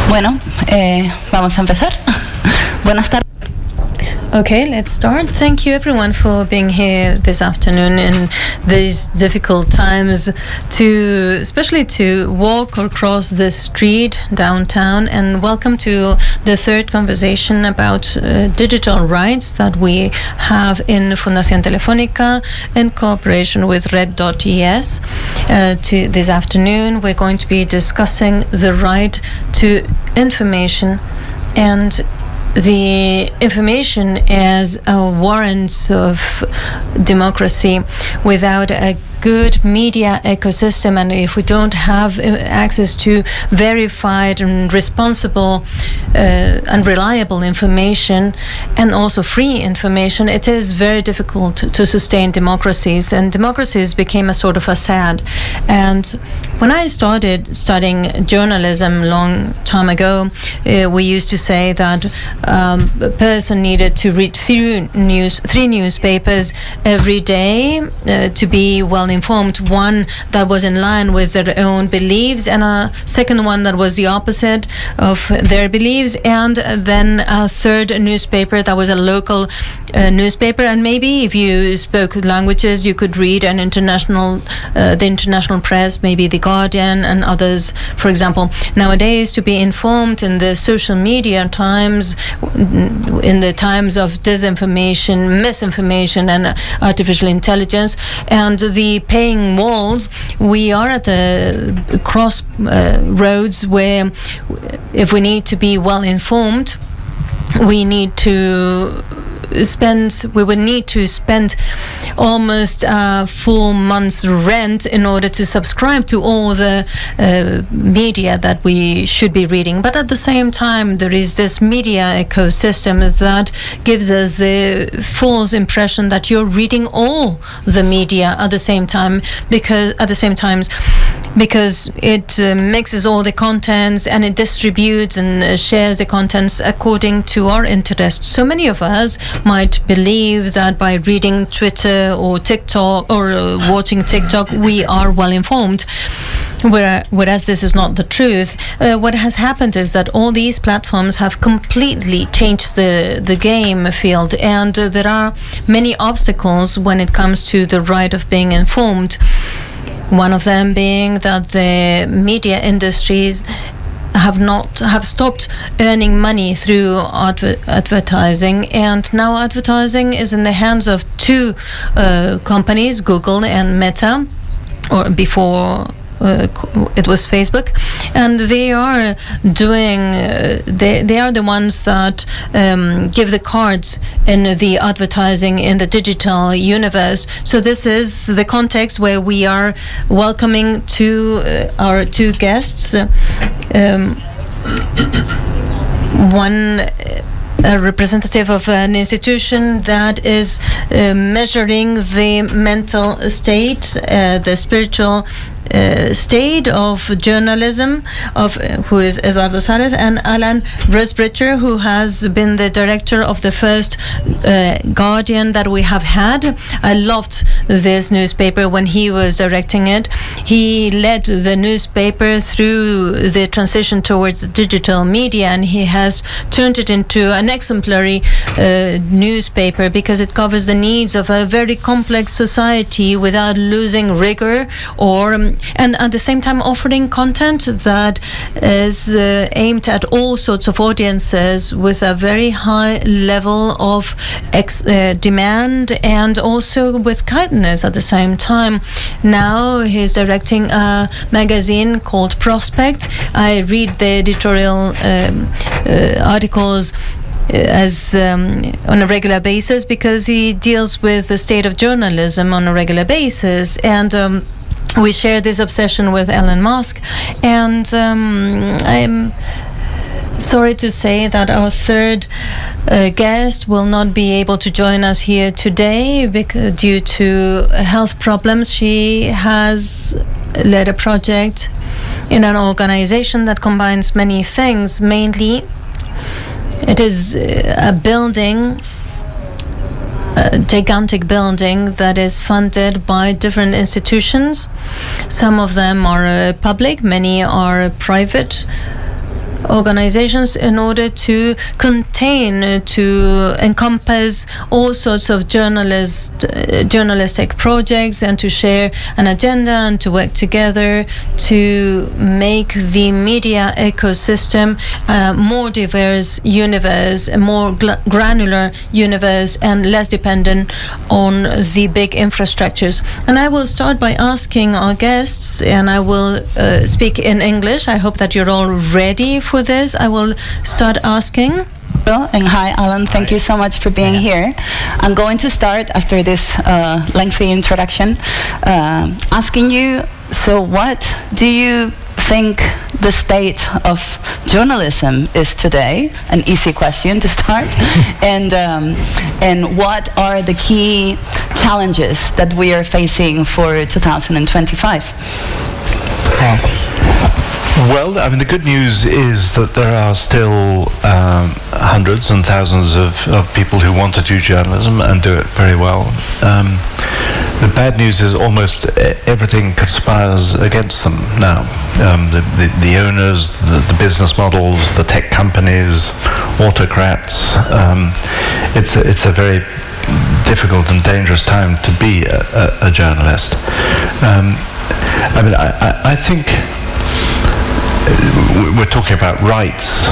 Bueno, vamos a empezar. Buenas tardes. Okay, let's start. Thank you everyone for being here this afternoon in these difficult times, especially to walk or cross the street downtown, and welcome to the third conversation about digital rights that we have in Fundación Telefónica in cooperation with Red.es. This afternoon we're going to be discussing the right to information and the information as a warrant of democracy. Without a good media ecosystem, and if we don't have access to verified and responsible and reliable information, and also free information, it is very difficult to sustain democracies, and democracies became a sort of facade. And when I started studying journalism long time ago, we used to say that a person needed to read three newspapers every day to be well informed. One that was in line with their own beliefs, and a second one that was the opposite of their beliefs, and then a third newspaper that was a local newspaper. And maybe if you spoke languages, you could read the international press, maybe The Guardian and others, for example. Nowadays, to be informed in the social media times, in the times of disinformation, misinformation, and artificial intelligence, and the paying walls, we are at the crossroads where, if we need to be well informed, we would need to spend almost a full month's rent in order to subscribe to all the media that we should be reading. But at the same time, there is this media ecosystem that gives us the false impression that you're reading all the media at the same time, because it mixes all the contents and it distributes and shares the contents according to our interests. So many of us might believe that by reading Twitter or TikTok or watching TikTok, we are well informed. Whereas this is not the truth. What has happened is that all these platforms have completely changed the game field, and there are many obstacles when it comes to the right of being informed. One of them being that the media industries have stopped earning money through advertising, and now advertising is in the hands of two companies, Google and Meta, or before it was Facebook, and they are they are the ones that give the cards in the advertising in the digital universe. So this is the context where we are welcoming our two guests. One a representative of an institution that is measuring the mental state, the spiritual state of journalism, who is Eduardo Suárez, and Alan Rusbridger, who has been the director of the first Guardian that we have had. I loved this newspaper when he was directing it. He led the newspaper through the transition towards the digital media, and he has turned it into an exemplary newspaper because it covers the needs of a very complex society without losing rigor and at the same time offering content that is aimed at all sorts of audiences with a very high level of demand, and also with kindness at the same time. Now he's directing a magazine called Prospect. I read the editorial articles on a regular basis because he deals with the state of journalism on a regular basis, and we share this obsession with Elon Musk. And I'm sorry to say that our third guest will not be able to join us here today due to health problems. She has led a project in an organization that combines many things. Mainly, it is a building, a gigantic building that is funded by different institutions. Some of them are public, many are private organizations in order to contain, to encompass all sorts of journalistic projects, and to share an agenda and to work together to make the media ecosystem a more diverse universe, a more granular universe, and less dependent on the big infrastructures. And I will start by asking our guests, and I will speak in English. I hope that you're all ready for this. I will start asking. And hi, Alan. Thank you so much for being here. I'm going to start after this lengthy introduction asking you, so what do you think the state of journalism is today? An easy question to start. And what are the key challenges that we are facing for 2025? Well, I mean, the good news is that there are still hundreds and thousands of people who want to do journalism and do it very well. The bad news is almost everything conspires against them now. The owners, the business models, the tech companies, autocrats. It's a very difficult and dangerous time to be a journalist. I mean, I think we're talking about rights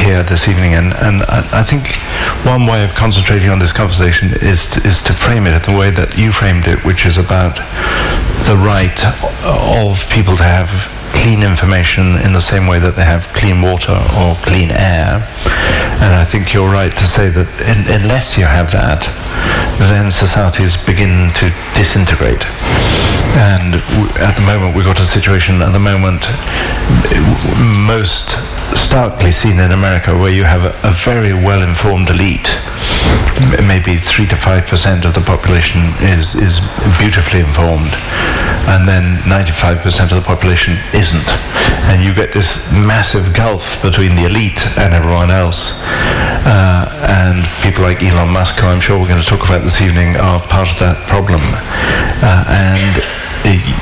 here this evening, and I think one way of concentrating on this conversation is to frame it in the way that you framed it, which is about the right of people to have clean information in the same way that they have clean water or clean air. And I think you're right to say that unless you have that, then societies begin to disintegrate. And at the moment we've got a situation at the moment most starkly seen in America, where you have a very well-informed elite. Maybe 3 to 5% of the population is beautifully informed, and then 95% of the population isn't. And you get this massive gulf between the elite and everyone else. And people like Elon Musk, who I'm sure we're going to talk about this evening, are part of that problem. And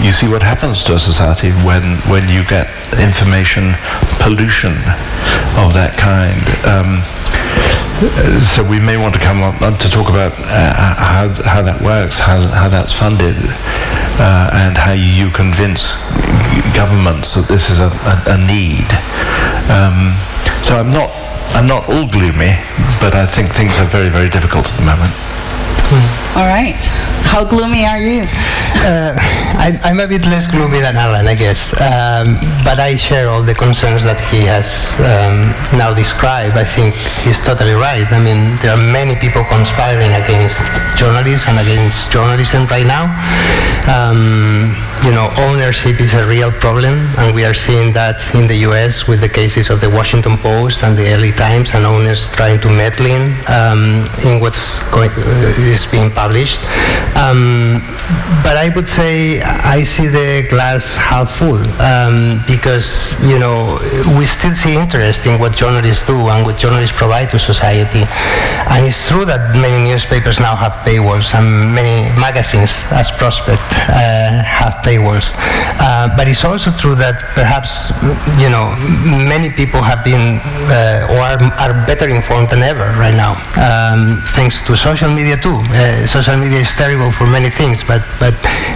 you see what happens to a society when you get information pollution of that kind. So we may want to come up to talk about how that works, how that's funded, and how you convince governments that this is a need. So I'm not all gloomy, but I think things are very, very difficult at the moment. All right. How gloomy are you? I'm a bit less gloomy than Alan, I guess. But I share all the concerns that he has now described. I think he's totally right. I mean, there are many people conspiring against journalists and against journalism right now. Ownership is a real problem, and we are seeing that in the US with the cases of the Washington Post and the LA Times, and owners trying to meddle in what's is being published. But I would say I see the glass half full, because we still see interest in what journalists do and what journalists provide to society. And it's true that many newspapers now have paywalls, and many magazines, as Prospect, have paywalls. But it's also true that perhaps many people have been or are better informed than ever right now, thanks to social media too. Social media is terrible for many things, but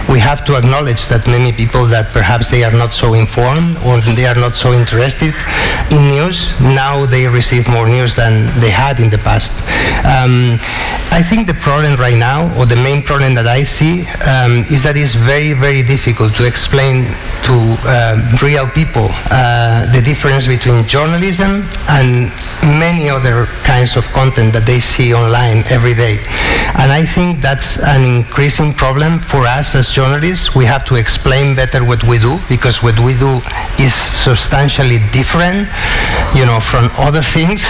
we have to acknowledge that many people that perhaps they are not so informed or they are not so interested in news, now they receive more news than they had in the past. I think the problem right now, or the main problem that I see, is that it's very, very difficult to explain to real people the difference between journalism and many other kinds of content that they see online every day. And I think that's an increasing problem for us as journalists. We have to explain better what we do, because what we do is substantially different, from other things.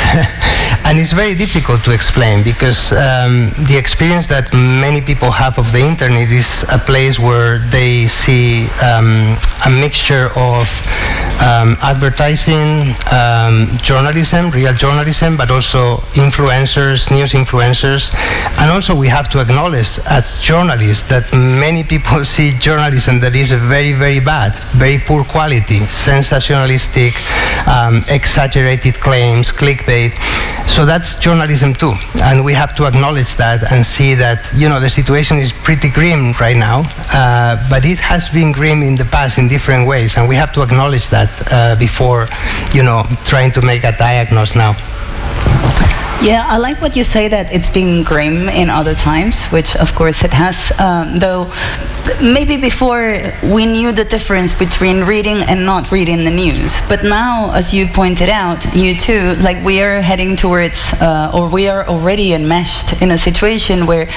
And it's very difficult to explain, because the experience that many people have of the internet is a place where they see a mixture of advertising, journalism, real journalism, but also influencers, news influencers. And also we have to acknowledge as journalists that many people see journalism that is very, very bad, very poor quality, sensationalistic, exaggerated claims, clickbait. So that's journalism too. And we have to acknowledge that and see that, the situation is pretty grim right now, but it has been grim in the past in different ways, and we have to acknowledge that before, trying to make a diagnosis now. Yeah, I like what you say that it's been grim in other times, which of course it has, though maybe before we knew the difference between reading and not reading the news. But now, as you pointed out, you too, we are heading towards, or we are already enmeshed in a situation where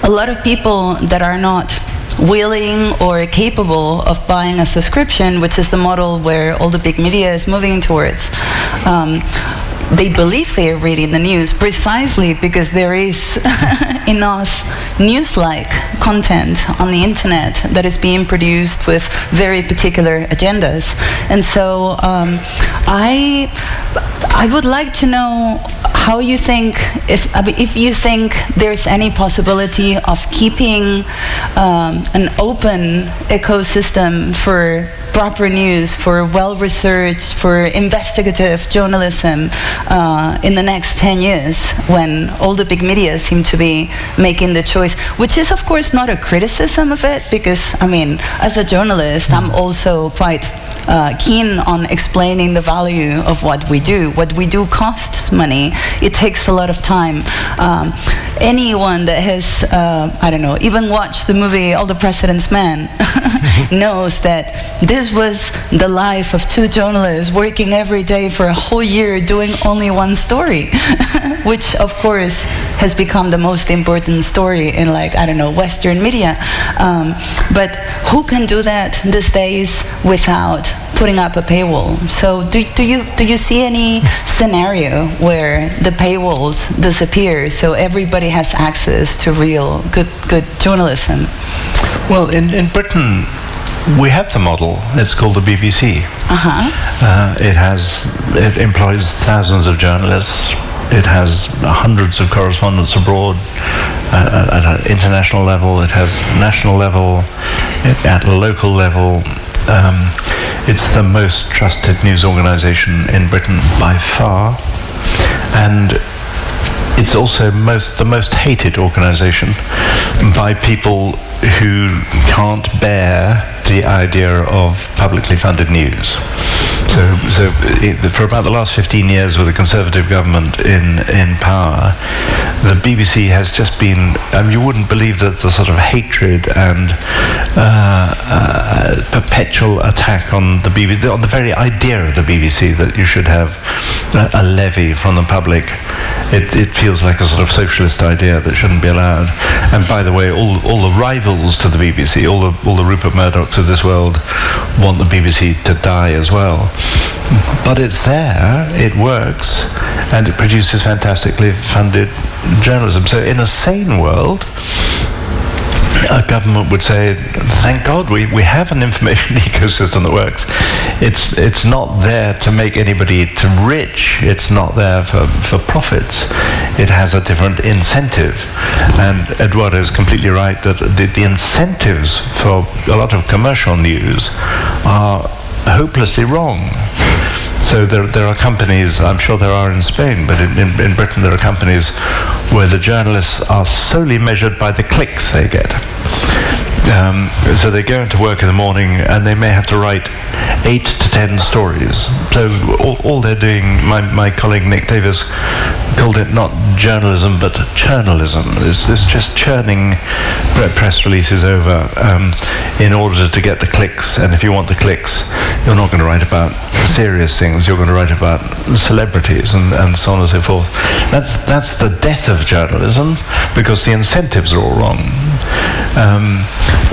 a lot of people that are not willing or capable of buying a subscription, which is the model where all the big media is moving towards, they believe they are reading the news precisely because there is enough news-like content on the internet that is being produced with very particular agendas. And so I would like to know how you think, if you think there's any possibility of keeping an open ecosystem for proper news, for well-researched, for investigative journalism in the next 10 years, when all the big media seem to be making the choice, which is of course not a criticism of it, because as a journalist I'm also quite keen on explaining the value of what we do. What we do costs money. It takes a lot of time. Anyone that has, even watched the movie All the President's Men knows that this was the life of two journalists working every day for a whole year doing only one story, which of course has become the most important story in Western media. But who can do that these days without putting up a paywall? So do you see any scenario where the paywalls disappear so everybody has access to real good journalism? Well, in Britain we have the model. It's called the BBC. It employs thousands of journalists. It has hundreds of correspondents abroad at an international level. It has national level, at a local level. It's the most trusted news organization in Britain by far, and it's also the most hated organization by people who can't bear the idea of publicly funded news. So for about the last 15 years with a Conservative government in power, the BBC has just been, you wouldn't believe that the sort of hatred and perpetual attack on the BBC, on the very idea of the BBC, that you should have a levy from the public. It feels like a sort of socialist idea that shouldn't be allowed. And by the way, all the rivals to the BBC, all the Rupert Murdochs of this world want the BBC to die as well. But it's there, it works, and it produces fantastically funded journalism. So in a sane world, a government would say, thank God we have an information ecosystem that works. It's not there to make anybody rich. It's not there for profits. It has a different incentive. And Eduardo is completely right that the incentives for a lot of commercial news are hopelessly wrong. So there are companies, I'm sure there are in Spain, but in Britain there are companies where the journalists are solely measured by the clicks they get. So they go into work in the morning and they may have to write 8 to 10 stories. So all they're doing, my colleague Nick Davis called it not journalism but churnalism. It's just churning press releases over in order to get the clicks. And if you want the clicks, you're not going to write about serious things. You're going to write about celebrities and so on and so forth. That's the death of journalism, because the incentives are all wrong.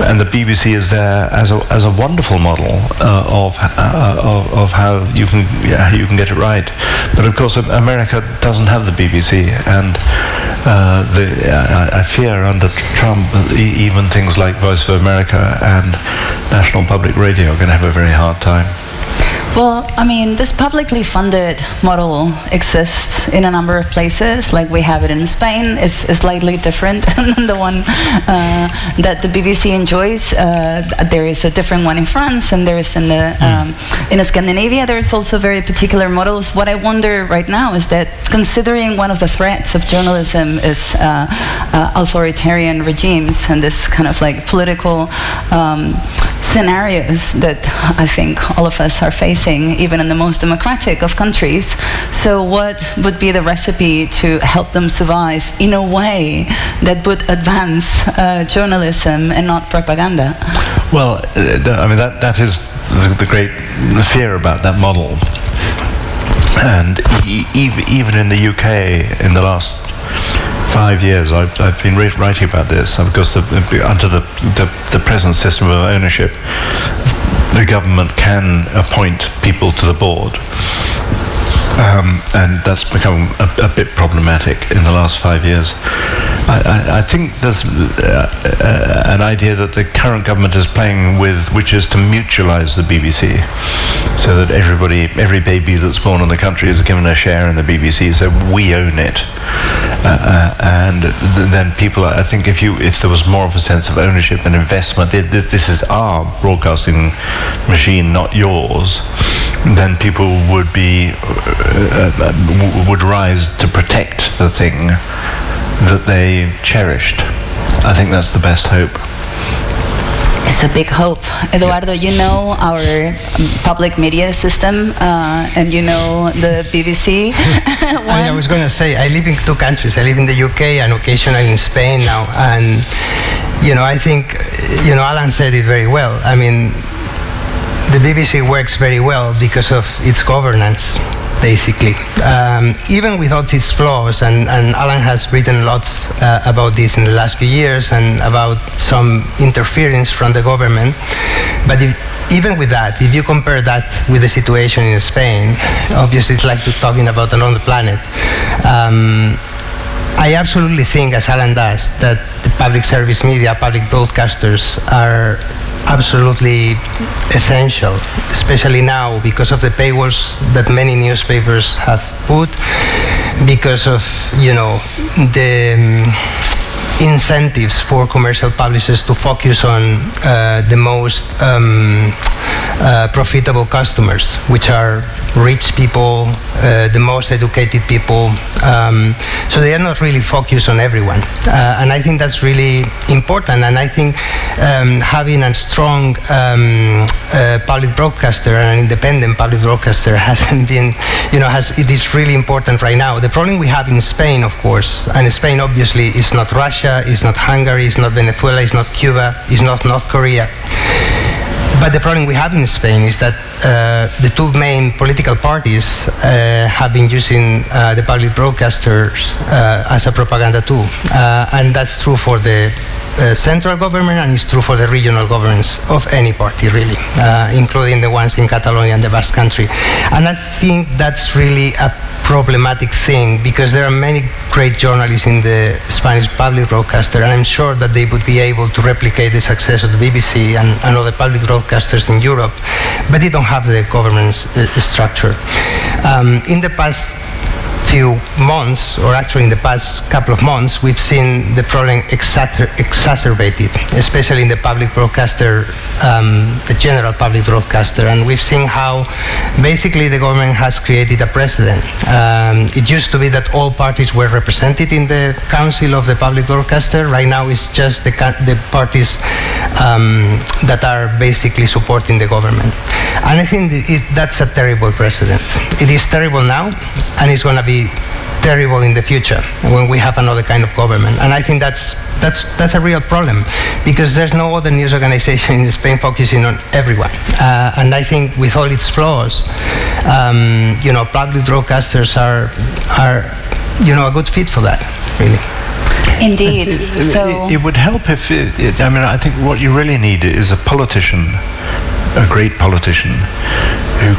And the BBC is there as a wonderful model of how you can get it right. But of course, America doesn't have the BBC, and I fear under Trump even things like Voice of America and National Public Radio are going to have a very hard time. Well, I mean, this publicly funded model exists in a number of places. Like we have it in Spain. It's slightly different than the one that the BBC enjoys. There is a different one in France, and there is in Scandinavia. There is also very particular models. What I wonder right now is that, considering one of the threats of journalism is authoritarian regimes and this kind of like political scenarios that I think all of us are facing, even in the most democratic of countries. So what would be the recipe to help them survive in a way that would advance journalism and not propaganda? Well, I mean, that is the great fear about that model. And even in the UK, in the last 5 years, I've been writing about this, because under the present system of ownership, the government can appoint people to the board. And that's become a bit problematic in the last 5 years. I think there's an idea that the current government is playing with, which is to mutualize the BBC, so that every baby that's born in the country is given a share in the BBC, so we own it. And then people, I think, if there was more of a sense of ownership and investment, this is our broadcasting machine, not yours, then people would rise to protect the thing that they cherished. I think that's the best hope. It's a big hope. Eduardo, you know our public media system, and you know the BBC. I was going to say, I live in 2 countries. I live in the UK and occasionally in Spain now. And, I think, Alan said it very well. I mean, the BBC works very well because of its governance, basically. Even without its flaws, and Alan has written lots about this in the last few years and about some interference from the government. But even with that, if you compare that with the situation in Spain, obviously it's like talking about another planet. I absolutely think, as Alan does, that the public service media, public broadcasters are absolutely essential, especially now because of the paywalls that many newspapers have put, because of the incentives for commercial publishers to focus on the most profitable customers, which are rich people, the most educated people. So they are not really focused on everyone. And I think that's really important. And I think having a strong public broadcaster and an independent public broadcaster hasn't been, it is really important right now. The problem we have in Spain, of course, and Spain obviously is not Russia, is not Hungary, is not Venezuela, is not Cuba, is not North Korea. But the problem we have in Spain is that the 2 main political parties have been using the public broadcasters as a propaganda tool. And that's true for the central government, and it's true for the regional governments of any party, really, including the ones in Catalonia and the Basque Country. And I think that's really a problematic thing, because there are many great journalists in the Spanish public broadcaster, and I'm sure that they would be able to replicate the success of the BBC and other public broadcasters in Europe, but they don't have the governance structure. In the past few months, or actually in the past couple of months, we've seen the problem exacerbated, especially in the public broadcaster, the general public broadcaster, and we've seen how basically the government has created a precedent. It used to be that all parties were represented in the council of the public broadcaster. Right now it's just the parties that are basically supporting the government. And I think that's a terrible precedent. It is terrible now, and it's going to be terrible in the future when we have another kind of government. And I think that's a real problem, because there's no other news organization in Spain focusing on everyone. And I think with all its flaws, public broadcasters are a good fit for that, really. Indeed. So it would help if I think what you really need is a politician, a great politician, who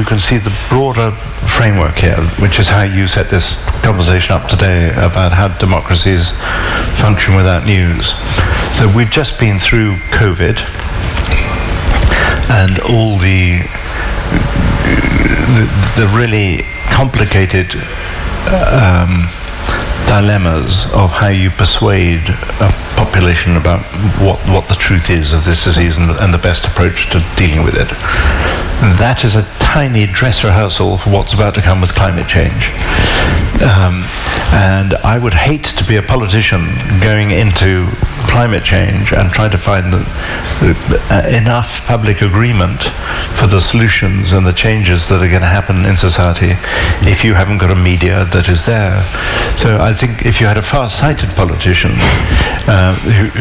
can see the broader framework here, which is how you set this conversation up today about how democracies function without news. So we've just been through COVID and all the the really complicated dilemmas of how you persuade a population about what the truth is of this disease and the best approach to dealing with it. And that is a tiny dress rehearsal for what's about to come with climate change. And I would hate to be a politician going into climate change and trying to find enough public agreement for the solutions and the changes that are going to happen in society if you haven't got a media that is there. So I think if you had a far-sighted politician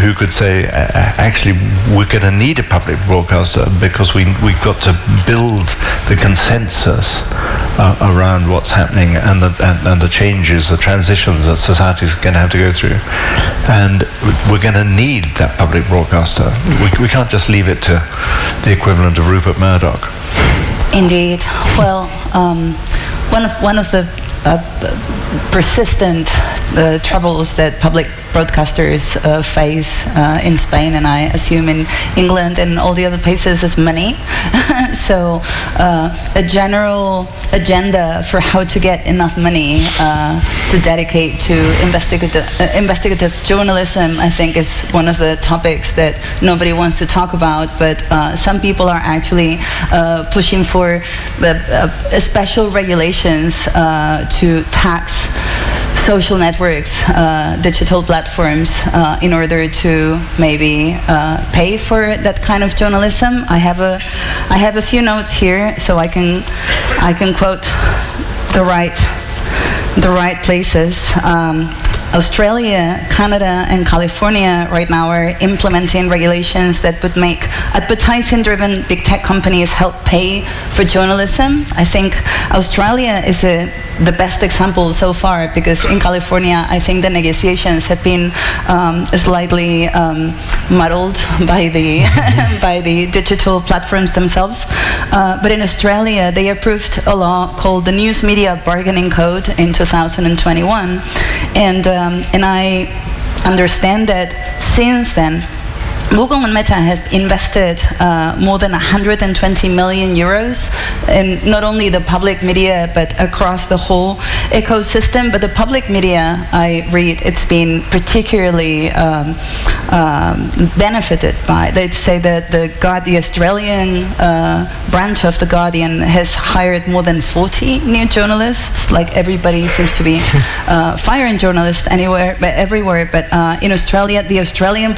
who could say, actually, we're going to need a public broadcaster because we've got to build the consensus around what's happening and the changes, the transitions that society is going to have to go through. And we're going to need that public broadcaster. We can't just leave it to the equivalent of Rupert Murdoch. Indeed. Well, one of the persistent troubles that public broadcasters face in Spain, and I assume in England and all the other places, is money. So a general agenda for how to get enough money to dedicate to investigative journalism, I think, is one of the topics that nobody wants to talk about, but some people are actually pushing for special regulations to tax social networks, digital platforms, in order to maybe pay for that kind of journalism. I have a few notes here, so I can quote the right places. Australia, Canada, and California right now are implementing regulations that would make advertising-driven big tech companies help pay for journalism. I think Australia is the best example so far, because in California, I think the negotiations have been slightly muddled by the by the digital platforms themselves. But in Australia, they approved a law called the News Media Bargaining Code in 2021, and I understand that since then, Google and Meta have invested more than 120 million euros in not only the public media but across the whole ecosystem. But the public media, I read, it's been particularly benefited by. They'd say that the Australian branch of The Guardian has hired more than 40 new journalists. Like, everybody seems to be firing journalists everywhere. But in Australia, the Australian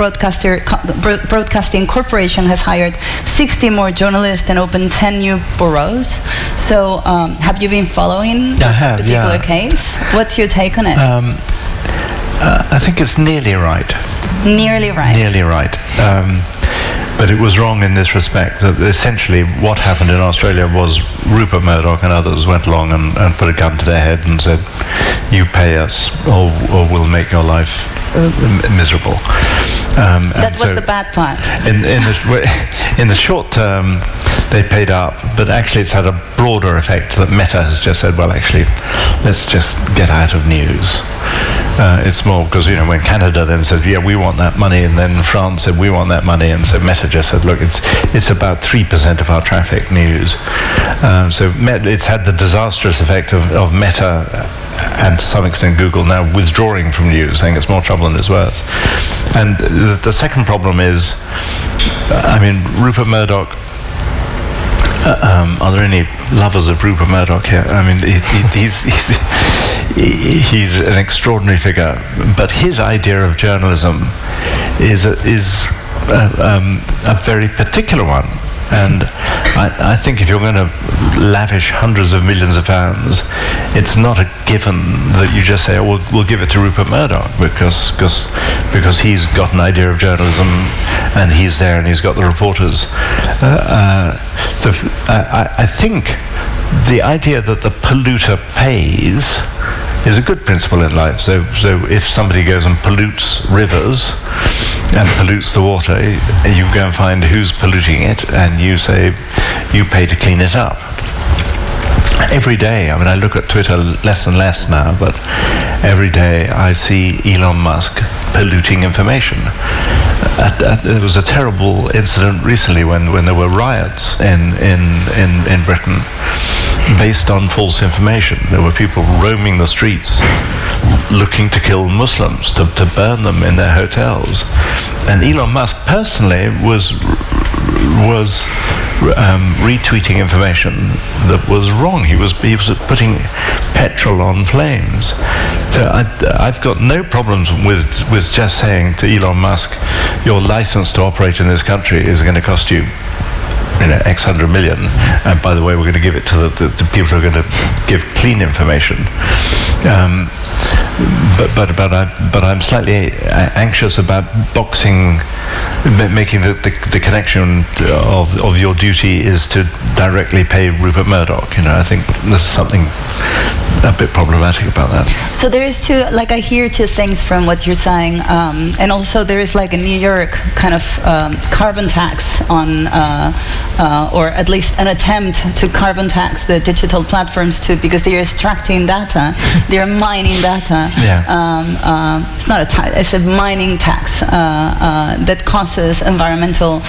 Broadcasting Corporation has hired 60 more journalists and opened 10 new bureaus. So have you been following this particular case? What's your take on it? I think it's nearly right. Nearly right. Nearly right. But it was wrong in this respect, that essentially what happened in Australia was Rupert Murdoch and others went along and put a gun to their head and said, you pay us or we'll make your life miserable. That was the bad part. In the short term, they paid up, but actually it's had a broader effect that Meta has just said, well, actually, let's just get out of news. It's more because, when Canada then said, yeah, we want that money, and then France said, we want that money, and so Meta just said, look, it's about 3% of our traffic news. So it's had the disastrous effect of Meta and to some extent Google now withdrawing from news, saying it's more trouble than it's worth. And the second problem is, Rupert Murdoch, are there any lovers of Rupert Murdoch here? He's an extraordinary figure, but his idea of journalism is a very particular one. And I think if you're going to lavish hundreds of millions of pounds, it's not a given that you just say, oh, we'll give it to Rupert Murdoch because he's got an idea of journalism and he's there and he's got the reporters. So I think the idea that the polluter pays is a good principle in life. So if somebody goes and pollutes rivers and pollutes the water, you go and find who's polluting it, and you say you pay to clean it up. Every day, I look at Twitter less and less now, but every day I see Elon Musk polluting information. There was a terrible incident recently when there were riots in Britain. based on false information. There were people roaming the streets looking to kill Muslims, to burn them in their hotels. And Elon Musk personally was retweeting information that was wrong. He was putting petrol on flames. So I've got no problems with just saying to Elon Musk, your license to operate in this country is going to cost you, X hundred million, and by the way, we're going to give it to the people who are going to give clean information. But I'm slightly anxious about making the connection of your duty is to directly pay Rupert Murdoch. I think there's something a bit problematic about that. So there is I hear two things from what you're saying, and also there is like a New York kind of carbon tax on, or at least an attempt to carbon tax the digital platforms too, because they're extracting data, they're mining data. Yeah. It's not a tax, it's a mining tax that causes environmental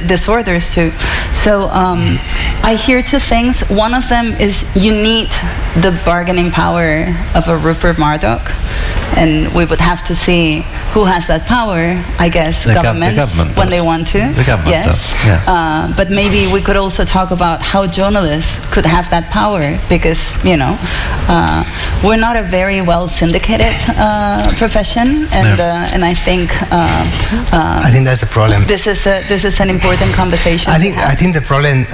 disorders too. So I hear two things. One of them is you need the bargaining power of a Rupert Murdoch, and we would have to see who has that power. I guess the governments government when they want to. The government yes. does. Yeah. But maybe we could also talk about how journalists could have that power, because we're not a very well syndicated profession, and I think that's the problem. This is an important conversation. I think the problem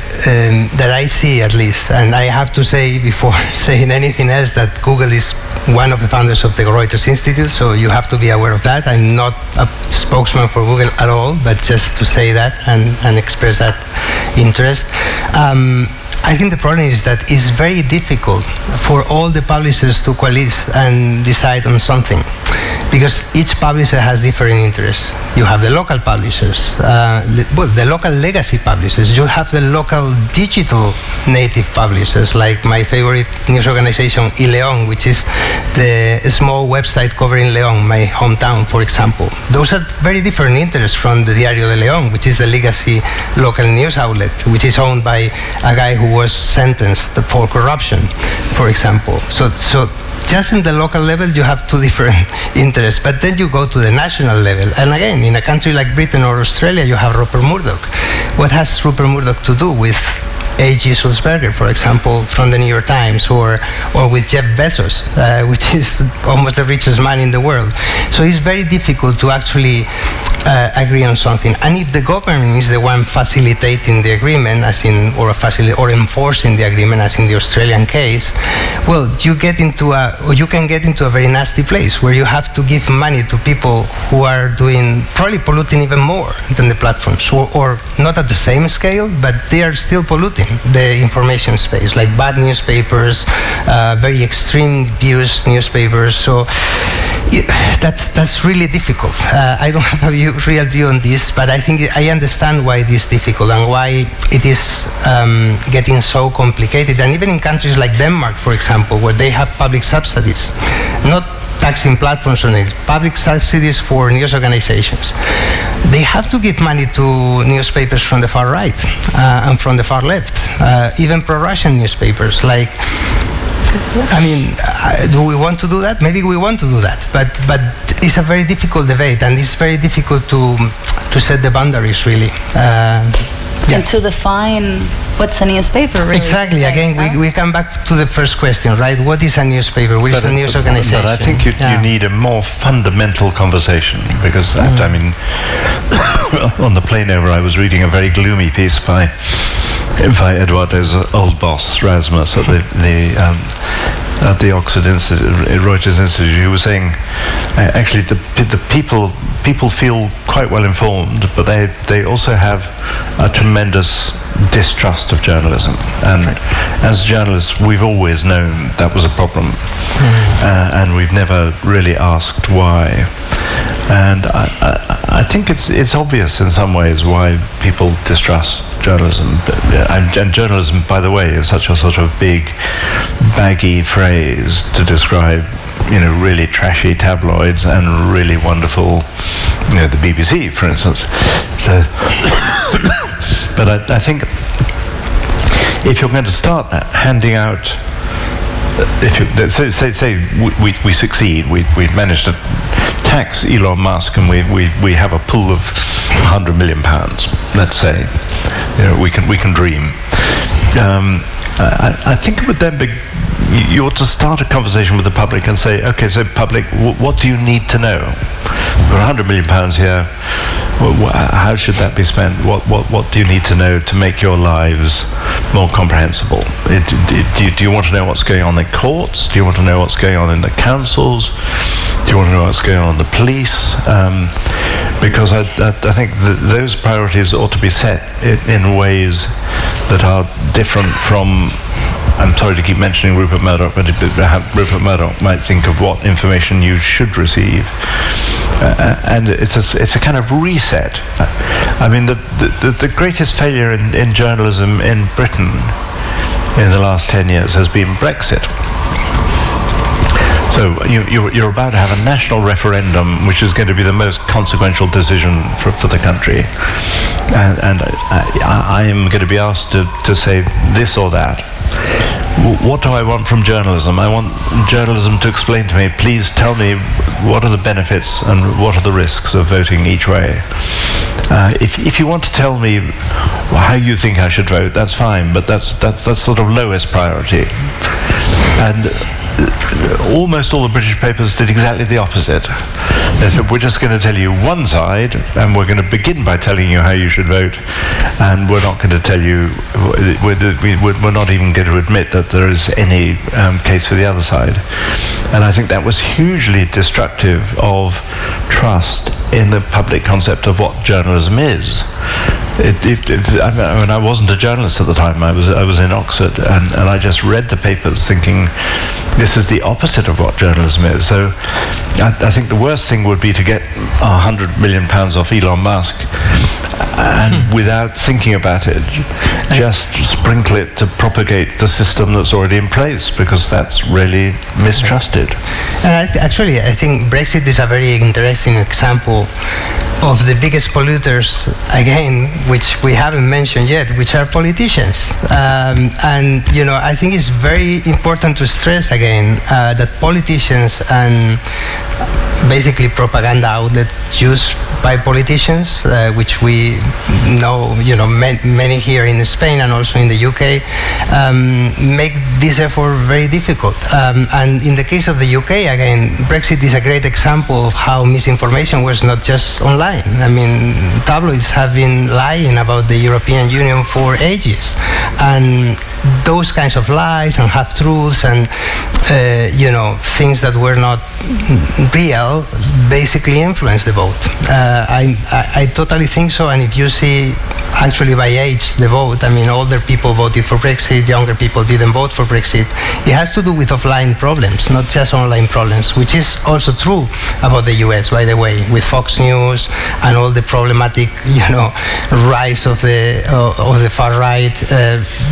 that I see, at least, and I have to say before saying anything else, that Google is one of the founders of the Reuters Institute, so you have to be aware of that. I'm not a spokesman for Google at all, but just to say that and express that interest. I think the problem is that it's very difficult for all the publishers to coalesce and decide on something, because each publisher has different interests. You have the local publishers, the local legacy publishers. You have the local digital native publishers, like my favorite news organization, iLeón, which is the small website covering León, my hometown, for example. Those are very different interests from the Diario de León, which is the legacy local news outlet, which is owned by a guy who was sentenced for corruption, for example. So just in the local level, you have two different interests. But then you go to the national level. And again, in a country like Britain or Australia, you have Rupert Murdoch. What has Rupert Murdoch to do with A.G. Sulzberger, for example, from the New York Times, or with Jeff Bezos, which is almost the richest man in the world? So it's very difficult to actually agree on something. And if the government is the one facilitating the agreement, or enforcing the agreement, as in the Australian case, well, you can get into a very nasty place where you have to give money to people who are probably polluting even more than the platforms, or not at the same scale, but they are still polluting the information space, like bad newspapers, very extreme views newspapers. So that's really difficult. I don't have a real view on this, but I think I understand why it is difficult and why it is getting so complicated. And even in countries like Denmark, for example, where they have public subsidies, not taxing platforms on it, public subsidies for news organizations, they have to give money to newspapers from the far right and from the far left, even pro-Russian newspapers. Do we want to do that? Maybe we want to do that, but it's a very difficult debate, and it's very difficult to set the boundaries, really. And to define what's a newspaper, really. Exactly. Again, we come back to the first question, right? What is a newspaper? What is a news organization? But I think you need a more fundamental conversation, because on the plane over, I was reading a very gloomy piece by Eduardo's old boss, Rasmus, at the Oxford Institute, Reuters Institute, who was saying actually the people feel quite well informed, but they also have a tremendous distrust of journalism, and as journalists we've always known that was a problem, and we've never really asked why. And I think it's obvious in some ways why people distrust journalism. And journalism, by the way, is such a sort of big, baggy phrase to describe, really trashy tabloids and really wonderful, the BBC, for instance. So, but I think if you're going to start handing out, if you, say we succeed, we manage to tax Elon Musk, and we have a pool of £100 million. Let's say, we can dream. I think it would then be, you ought to start a conversation with the public and say, okay, so public, what do you need to know? We've got £100 million here. How should that be spent? What do you need to know to make your lives more comprehensible? Do you want to know what's going on in courts? Do you want to know what's going on in the councils? Do you want to know what's going on in the police? Because I think those priorities ought to be set in ways that are different from, I'm sorry to keep mentioning Rupert Murdoch, but Rupert Murdoch might think of what information you should receive. And it's a kind of reset. I mean, the greatest failure in journalism in Britain in the last 10 years has been Brexit. So you're about to have a national referendum, which is going to be the most consequential decision for the country. And I am going to be asked to say this or that. What do I want from journalism? I want journalism to explain to me, please tell me what are the benefits and what are the risks of voting each way. If you want to tell me how you think I should vote, that's fine, but that's sort of lowest priority. And almost all the British papers did exactly the opposite. They said, we're just going to tell you one side, and we're going to begin by telling you how you should vote, and we're not going to tell you, we're not even going to admit that there is any case for the other side. And I think that was hugely destructive of trust in the public concept of what journalism is. I wasn't a journalist at the time. I was in Oxford, and I just read the papers thinking this is the opposite of what journalism is. So I think the worst thing would be to get £100 million off Elon Musk and without thinking about it, just sprinkle it to propagate the system that's already in place, because that's really mistrusted. And I think Brexit is a very interesting example of the biggest polluters, again, which we haven't mentioned yet, which are politicians. And I think it's very important to stress again that politicians and basically propaganda outlets used by politicians, which we know, many here in Spain and also in the UK, make this effort very difficult. And in the case of the UK, again, Brexit is a great example of how misinformation was not just online. I mean, tabloids have been lying about the European Union for ages. And those kinds of lies and half-truths and, things that were not real basically influence the vote. I totally think so. And if you see actually by age the vote, I mean, older people voted for Brexit, younger people didn't vote for Brexit. It has to do with offline problems, not just online problems, which is also true about the US, by the way, with Fox News and all the problematic, rise of the far right.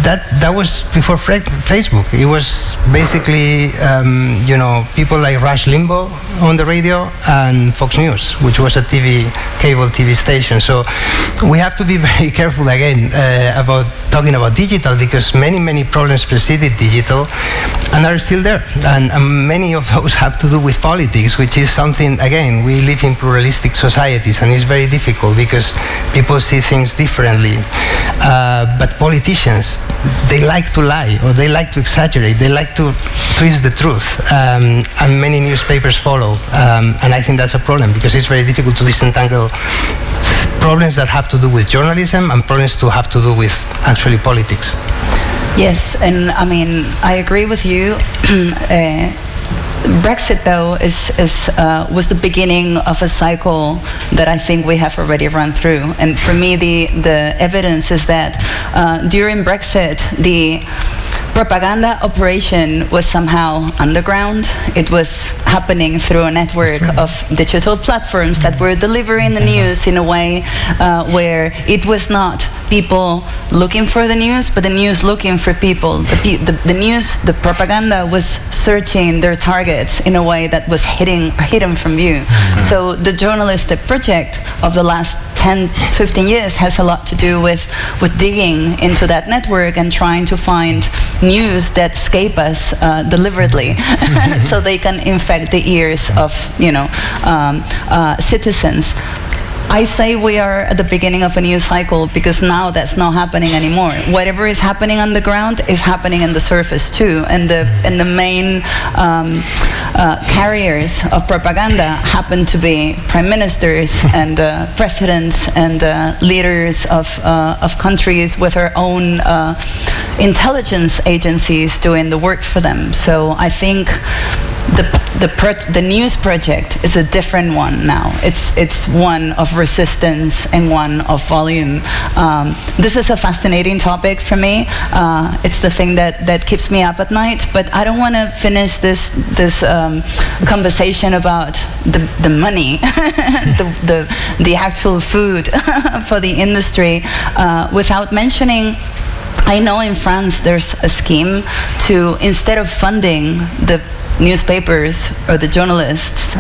That was before Facebook. It was basically, people like Rush Limbaugh on the radio and Fox News, which was a cable TV station. So we have to be very careful again about talking about digital, because many problems preceded digital and are still there, and many of those have to do with politics, which is something, again, we live in pluralistic societies and it's very difficult because people see things differently. But politicians, they like to lie, or they like to exaggerate, they like to twist the truth, and many newspapers follow, and I think that's a problem, because it's very difficult to disentangle problems that have to do with journalism and problems to have to do with actually politics. Yes, and I mean, I agree with you. Brexit, though, was the beginning of a cycle that I think we have already run through. And for me, the evidence is that during Brexit, the propaganda operation was somehow underground. It was happening through a network of digital platforms that were delivering the news in a way where it was not people looking for the news, but the news looking for people. The news, the propaganda was searching their targets in a way that was hidden from view. So the journalistic project of the last 10, 15 years has a lot to do with digging into that network and trying to find news that escape us deliberately so they can infect the ears of citizens. I say we are at the beginning of a new cycle because now that's not happening anymore. Whatever is happening on the ground is happening in the surface too, and the main carriers of propaganda happen to be prime ministers and presidents and leaders of countries with their own intelligence agencies doing the work for them. So I think the news project is a different one now. It's one of resistance and one of volume. This is a fascinating topic for me. It's the thing that keeps me up at night. But I don't want to finish this conversation about the money, the actual food for the industry, without mentioning. I know in France there's a scheme to, instead of funding the newspapers or the journalists,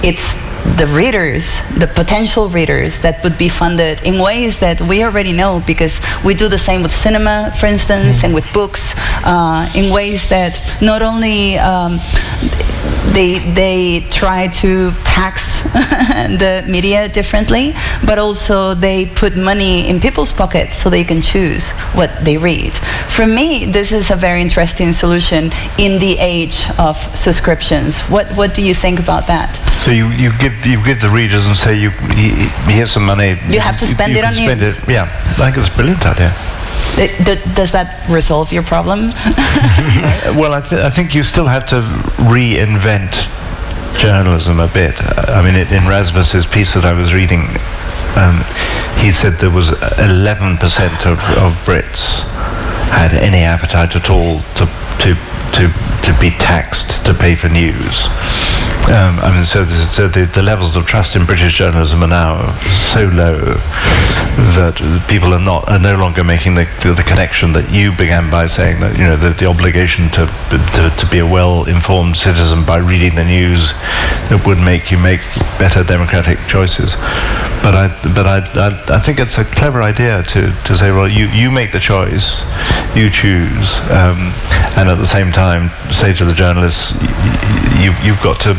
it's the readers, the potential readers that would be funded in ways that we already know, because we do the same with cinema, for instance, and with books, in ways that not only they try to tax the media differently, but also they put money in people's pockets so they can choose what they read. For me, this is a very interesting solution in the age of subscriptions. What do you think about that? So you give the readers and say here's some money. You have to spend it on news. Yeah, I think it's a brilliant idea. Does that resolve your problem? Well, I think you still have to reinvent journalism a bit. I mean, in Rasmus's piece that I was reading, he said there was 11% of Brits had any appetite at all to be taxed to pay for news. I mean, so the levels of trust in British journalism are now so low that people are no longer making the connection that you began by saying, that the obligation to be a well-informed citizen by reading the news that would make you make better democratic choices. But I think it's a clever idea to say, well, you make the choice, you choose, and at the same time say to the journalists, you've got to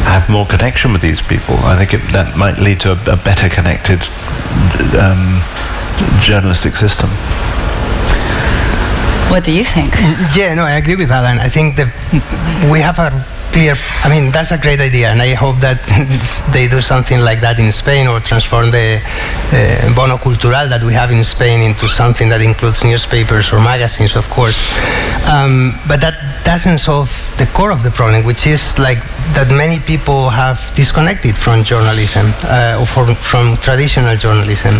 have more connection with these people. I think that might lead to a better connected journalistic system. What do you think? Yeah, no, I agree with Alan. I think that we have a clear, that's a great idea, and I hope that they do something like that in Spain, or transform the bono cultural that we have in Spain into something that includes newspapers or magazines, of course. But that doesn't solve the core of the problem, which is like that many people have disconnected from journalism, or from traditional journalism,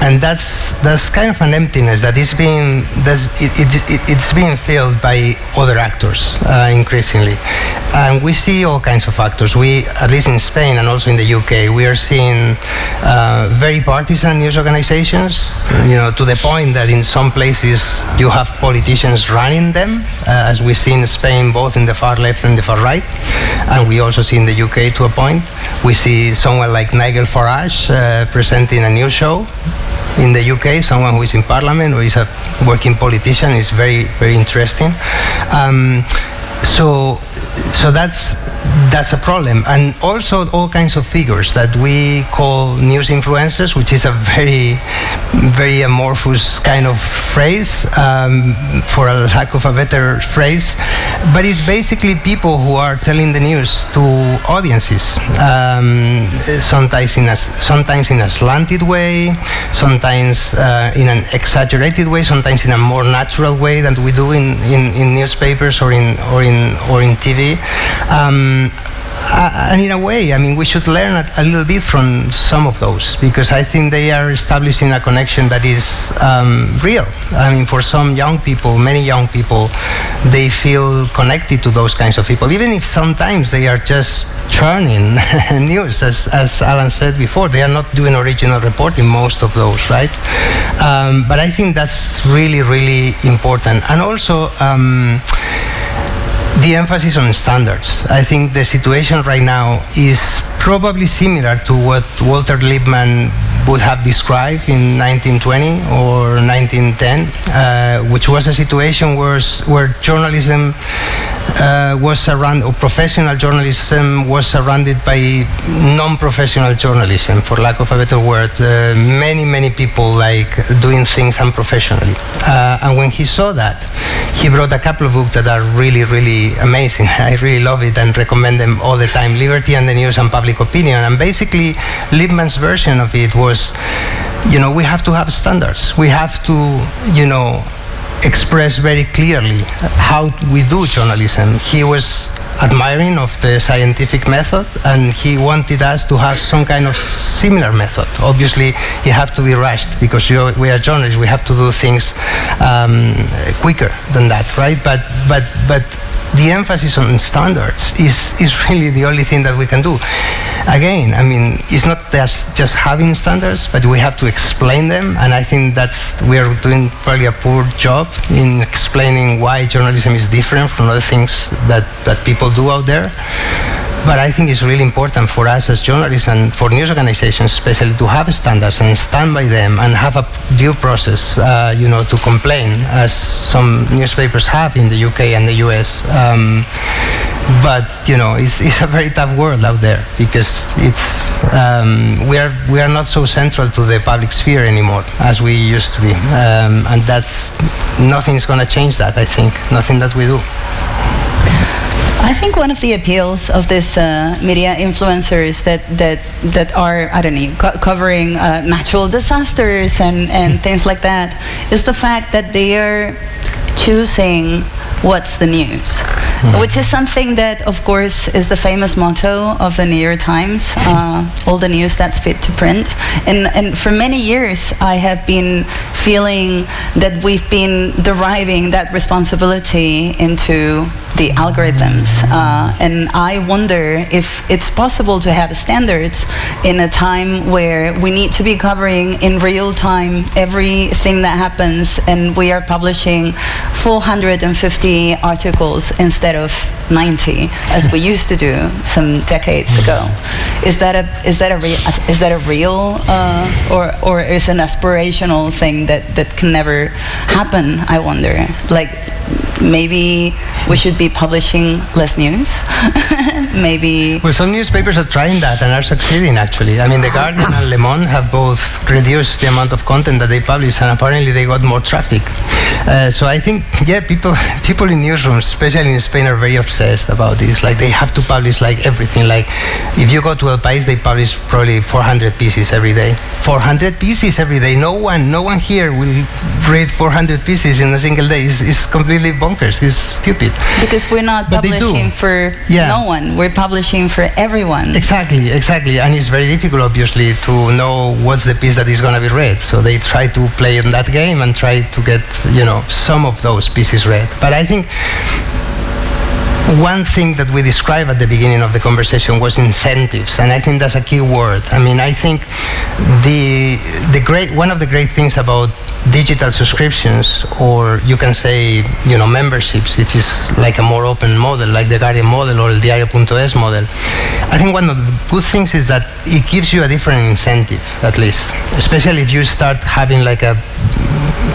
and that's kind of an emptiness that is it's being filled by other actors increasingly. And we see all kinds of actors. We, at least in Spain and also in the UK, we are seeing very partisan news organizations, to the point that in some places you have politicians running them, as we see in Spain, both in the far left and the far right. And we also see in the UK to a point. We see someone like Nigel Farage presenting a news show in the UK, someone who is in Parliament or is a working politician. Is very, very interesting. So that's a problem, and also all kinds of figures that we call news influencers, which is a very, very amorphous kind of phrase, for a lack of a better phrase, but it's basically people who are telling the news to audiences, sometimes in a slanted way, sometimes in an exaggerated way, sometimes in a more natural way than we do in newspapers or in TV. And in a way, we should learn a little bit from some of those, because I think they are establishing a connection that is real. For some young people, many young people, they feel connected to those kinds of people, even if sometimes they are just churning news, as Alan said before. They are not doing original reporting, most of those, right? But I think that's really, really important. And also, the emphasis on standards. I think the situation right now is probably similar to what Walter Lippmann would have described in 1920 or 1910, which was a situation where journalism was surrounded, or professional journalism was surrounded by non-professional journalism, for lack of a better word. Many people like doing things unprofessionally. And when he saw that, he wrote a couple of books that are really, really amazing. I really love it and recommend them all the time. Liberty and the News and Public Opinion. And basically, Lippmann's version of it was, we have to have standards. We have to, express very clearly how we do journalism. He was admiring of the scientific method, and he wanted us to have some kind of similar method. Obviously, you have to be rushed because we are journalists. We have to do things quicker than that, right? But the emphasis on standards is really the only thing that we can do. Again, I mean, it's not just having standards, but we have to explain them, and I think we are doing probably a poor job in explaining why journalism is different from other things that people do out there. But I think it's really important for us as journalists and for news organizations especially to have standards and stand by them and have a due process, to complain, as some newspapers have in the UK and the US. But it's a very tough world out there because we are not so central to the public sphere anymore as we used to be, and nothing's going to change that. I think nothing that we do. I think one of the appeals of this media influencers that are, I don't know, covering natural disasters and things like that is the fact that they are choosing what's the news, which is something that, of course, is the famous motto of the New York Times, all the news that's fit to print. And for many years, I have been feeling that we've been deriving that responsibility into the algorithms. And I wonder if it's possible to have standards in a time where we need to be covering in real time everything that happens, and we are publishing 450 articles instead of 90 as we used to do some decades ago. Is that a real or is an aspirational thing that can never happen? I wonder. Like, maybe we should be publishing less news. Maybe. Well, some newspapers are trying that and are succeeding, actually. I mean, The Guardian and Le Monde have both reduced the amount of content that they publish, and apparently they got more traffic. So I think, people in newsrooms, especially in Spain, are very obsessed about this. Like, they have to publish like everything. Like, if you go to El País, they publish probably 400 pieces every day. 400 pieces every day. No one here will read 400 pieces in a single day. It's completely bonkers. It's stupid. Because we're not publishing for no one. We're publishing for everyone. Exactly. And it's very difficult, obviously, to know what's the piece that is going to be read. So they try to play in that game and try to get, some of those pieces read. But I think one thing that we described at the beginning of the conversation was incentives, and I think that's a key word. I mean, I think one of the great things about digital subscriptions, or you can say, memberships, it is like a more open model, like the Guardian model or the Diario.es model. I think one of the good things is that it gives you a different incentive, at least, especially if you start having like a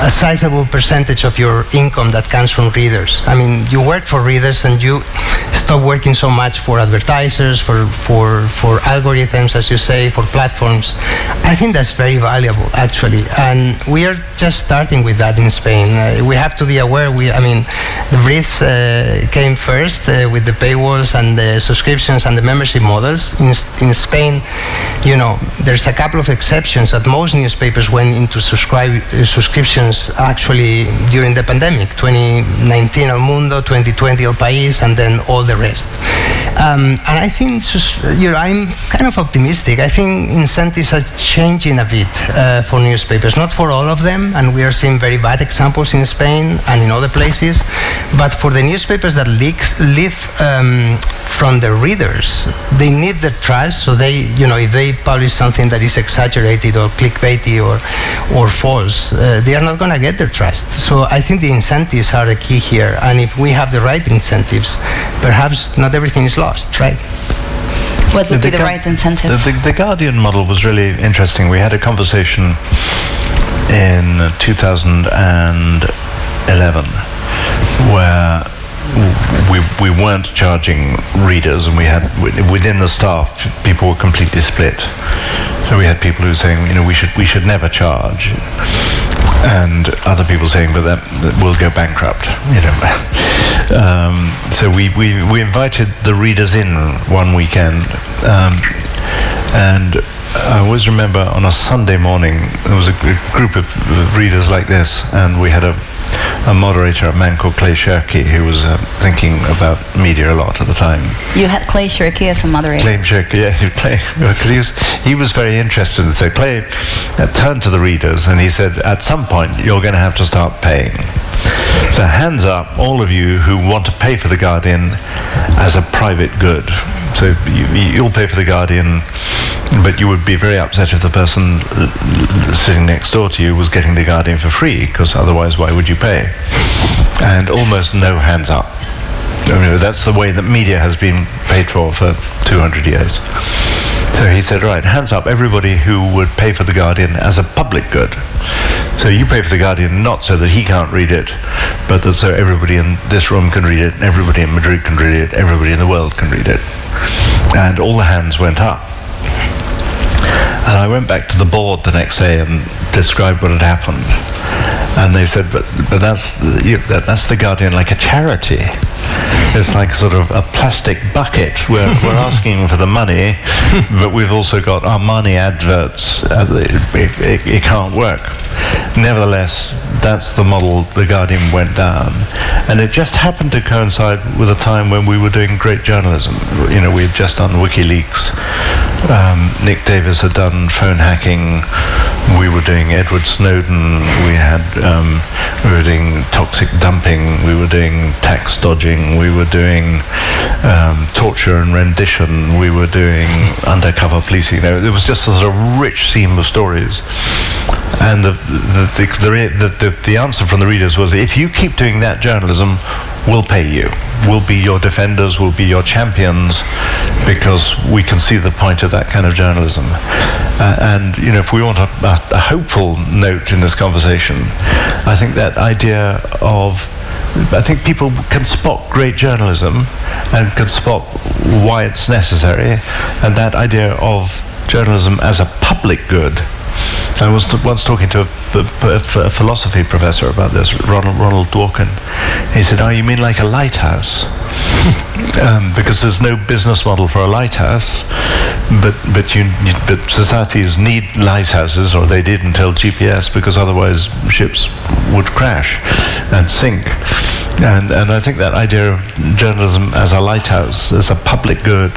sizable percentage of your income that comes from readers. I mean, you work for readers and you stop working so much for advertisers, for algorithms, as you say, for platforms. I think that's very valuable, actually. And we are just starting with that in Spain. We have to be aware. The Brits came first with the paywalls and the subscriptions and the membership models. In Spain, there's a couple of exceptions that most newspapers went into subscriptions actually during the pandemic. 2019 El Mundo, 2020 El País, and then all the rest. And I think I'm kind of optimistic. I think incentives are changing a bit for newspapers, not for all of them, and we are seeing very bad examples in Spain and in other places, But for the newspapers that live from the readers, they need the trust. So they, if they publish something that is exaggerated or clickbaity or false, they are not going to get their trust. So I think the incentives are the key here. And if we have the right incentives, perhaps not everything is lost, right? What would be the right incentives? The Guardian model was really interesting. We had a conversation in 2011 where we weren't charging readers, and we had within the staff people were completely split. So we had people who were saying, we should never charge, and other people saying, but that we'll go bankrupt. So we invited the readers in one weekend, and I always remember on a Sunday morning there was a group of readers like this, and we had a moderator, a man called Clay Shirky, who was thinking about media a lot at the time. You had Clay Shirky as a moderator. Clay Shirky, yeah, Clay, because he was very interested. And so Clay turned to the readers and he said, at some point you're going to have to start paying. So hands up, all of you who want to pay for the Guardian as a private good. So you'll pay for the Guardian, but you would be very upset if the person sitting next door to you was getting the Guardian for free, because otherwise why would you pay? And almost no hands up. That's the way that media has been paid for 200 years. So he said, right, hands up everybody who would pay for the Guardian as a public good. So you pay for the Guardian not so that he can't read it, but that so everybody in this room can read it, everybody in Madrid can read it, everybody in the world can read it. And all the hands went up. And I went back to the board the next day and described what had happened. And they said, but that's the Guardian like a charity. It's like sort of a plastic bucket where we're asking for the money, but we've also got our money adverts. It can't work. Nevertheless, that's the model the Guardian went down. And it just happened to coincide with a time when we were doing great journalism. We had just done WikiLeaks. Nick Davis had done phone hacking. We were doing Edward Snowden. We were doing toxic dumping. We were doing tax dodging. We were doing torture and rendition. We were doing undercover policing. There was just a sort of rich seam of stories. And the answer from the readers was, if you keep doing that journalism, we'll pay you. We'll be your defenders, we'll be your champions, because we can see the point of that kind of journalism. And if we want a hopeful note in this conversation, I think that idea of, I think people can spot great journalism and can spot why it's necessary, and that idea of journalism as a public good. I was once talking to a philosophy professor about this, Ronald Dworkin. He said, "Oh, you mean like a lighthouse?" Because there's no business model for a lighthouse, but societies need lighthouses, or they did until GPS, because otherwise ships would crash and sink. And I think that idea of journalism as a lighthouse, as a public good,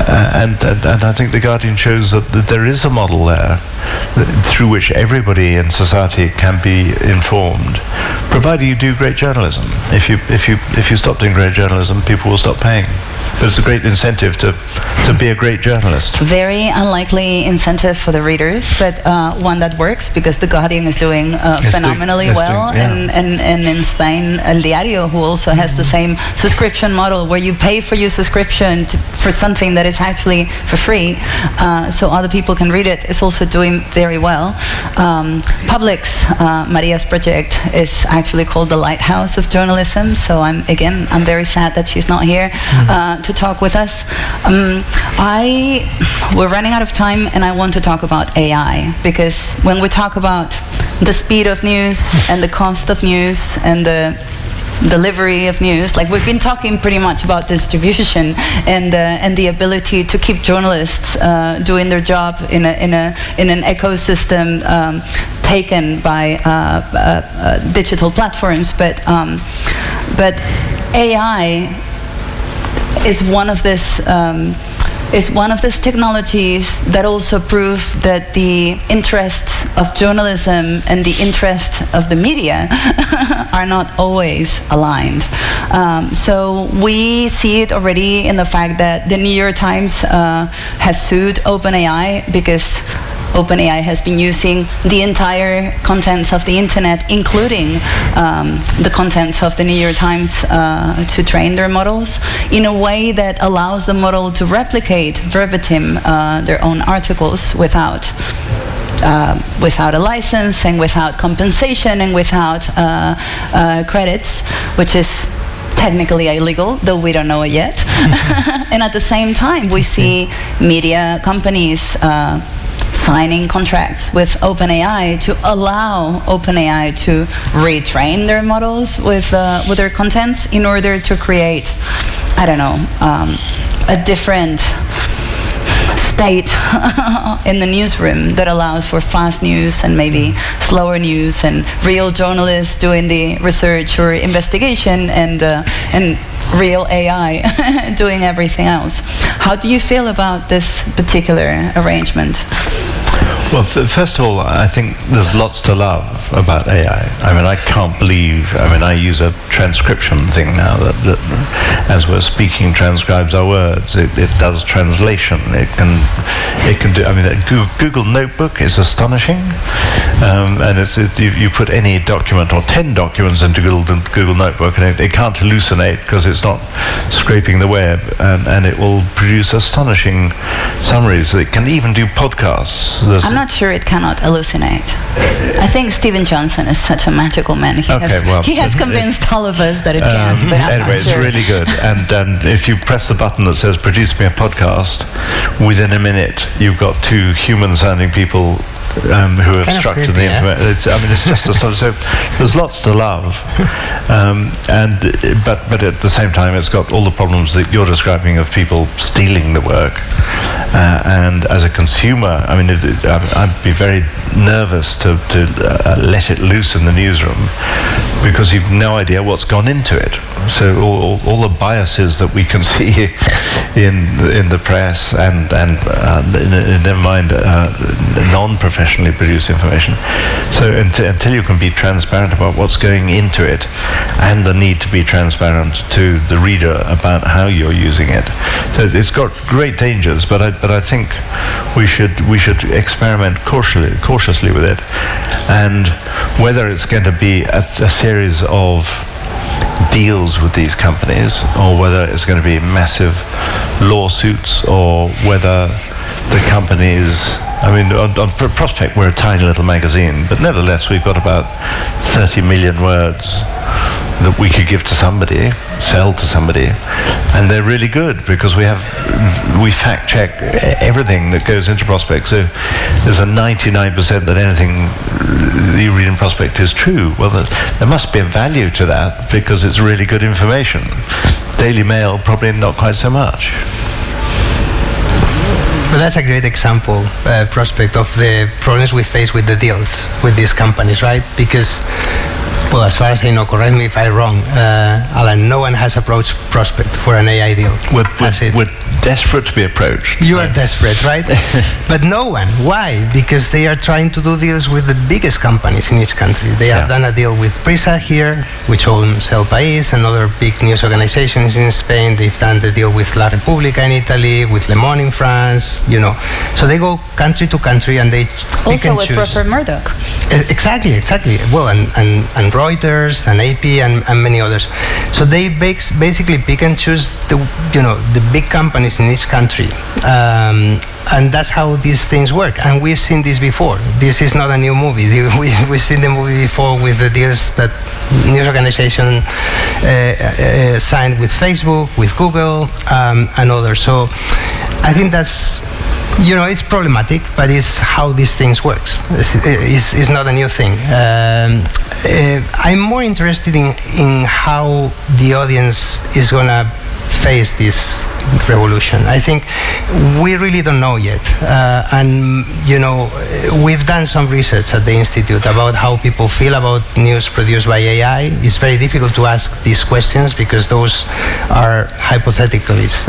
and I think the Guardian shows that there is a model there through which everybody in society can be informed, provided you do great journalism. If you stop doing great journalism, people will stop paying. But it's a great incentive to be a great journalist. Very unlikely incentive for the readers, but one that works, because the Guardian is doing phenomenally well. And in Spain, El Diario, who also has the same subscription model, where you pay for your subscription for something that is actually for free, so other people can read it, is also doing very well. Public's, Maria's project, is actually called the Lighthouse of Journalism, so I'm very sad that she's not here to talk with us. We're running out of time, and I want to talk about AI, because when we talk about the speed of news and the cost of news and the delivery of news, like we've been talking pretty much about distribution and the ability to keep journalists doing their job in an ecosystem taken by digital platforms, but AI is one of this is one of those technologies that also prove that the interests of journalism and the interests of the media are not always aligned. So we see it already in the fact that the New York Times has sued OpenAI because OpenAI has been using the entire contents of the internet, including the contents of the New York Times, to train their models in a way that allows the model to replicate verbatim their own articles without a license and without compensation and without credits, which is technically illegal, though we don't know it yet. And at the same time, we see media companies signing contracts with OpenAI to allow OpenAI to retrain their models with their contents in order to create, I don't know, a different state in the newsroom that allows for fast news and maybe slower news and real journalists doing the research or investigation and real AI doing everything else. How do you feel about this particular arrangement? Well, first of all, I think there's lots to love about AI. I mean, I can't believe, I use a transcription thing now that as we're speaking transcribes our words. It does translation. It can do, Google Notebook is astonishing. And you put any document or 10 documents into Google Notebook and it can't hallucinate because it's not scraping the web, and it will produce astonishing summaries. It can even do podcasts. I'm not sure it cannot hallucinate. I think Stephen Johnson is such a magical man. He has convinced all of us that it can, but I'm anyway, not sure. It's really good. And if you press the button that says produce me a podcast, within a minute you've got two human-sounding people who have structured the information. It's just astonishing. So there's lots to love, but at the same time, it's got all the problems that you're describing of people stealing the work. And as a consumer, I'd be very nervous to let it loose in the newsroom because you've no idea what's gone into it. So all the biases that we can see in the press and never mind non-professionally produced information. So until you can be transparent about what's going into it, and the need to be transparent to the reader about how you're using it, so it's got great dangers. But I think we should experiment cautiously with it, and whether it's going to be a series of deals with these companies, or whether it's going to be massive lawsuits, or whether the companies, on Prospect we're a tiny little magazine, but nevertheless we've got about 30 million words that we could give to somebody, sell to somebody, and they're really good because we fact check everything that goes into Prospect. So there's a 99% that anything you read in Prospect is true. Well, there must be a value to that because it's really good information. Daily Mail, probably not quite so much. Well, that's a great example, Prospect, of the problems we face with the deals with these companies, right? Because, well, as far as I know, correct me if I'm wrong, Alan, no one has approached Prospect for an AI deal. We're desperate to be approached. You are desperate, right? But no one. Why? Because they are trying to do deals with the biggest companies in each country. They have done a deal with Prisa here, which owns El País, and other big news organizations in Spain. They've done the deal with La Repubblica in Italy, with Le Monde in France, So they go country to country and they also with Rupert Murdoch. Exactly. Well, and Reuters and AP and many others. So they basically pick and choose the big companies in each country. And that's how these things work. And we've seen this before. This is not a new movie. We've seen the movie before with the deals that news organization signed with Facebook, with Google, and others. So I think that's, it's problematic, but it's how these things work. It's not a new thing. I'm more interested in how the audience is going to face this revolution? I think we really don't know yet. And, we've done some research at the Institute about how people feel about news produced by AI. It's very difficult to ask these questions because those are hypotheticals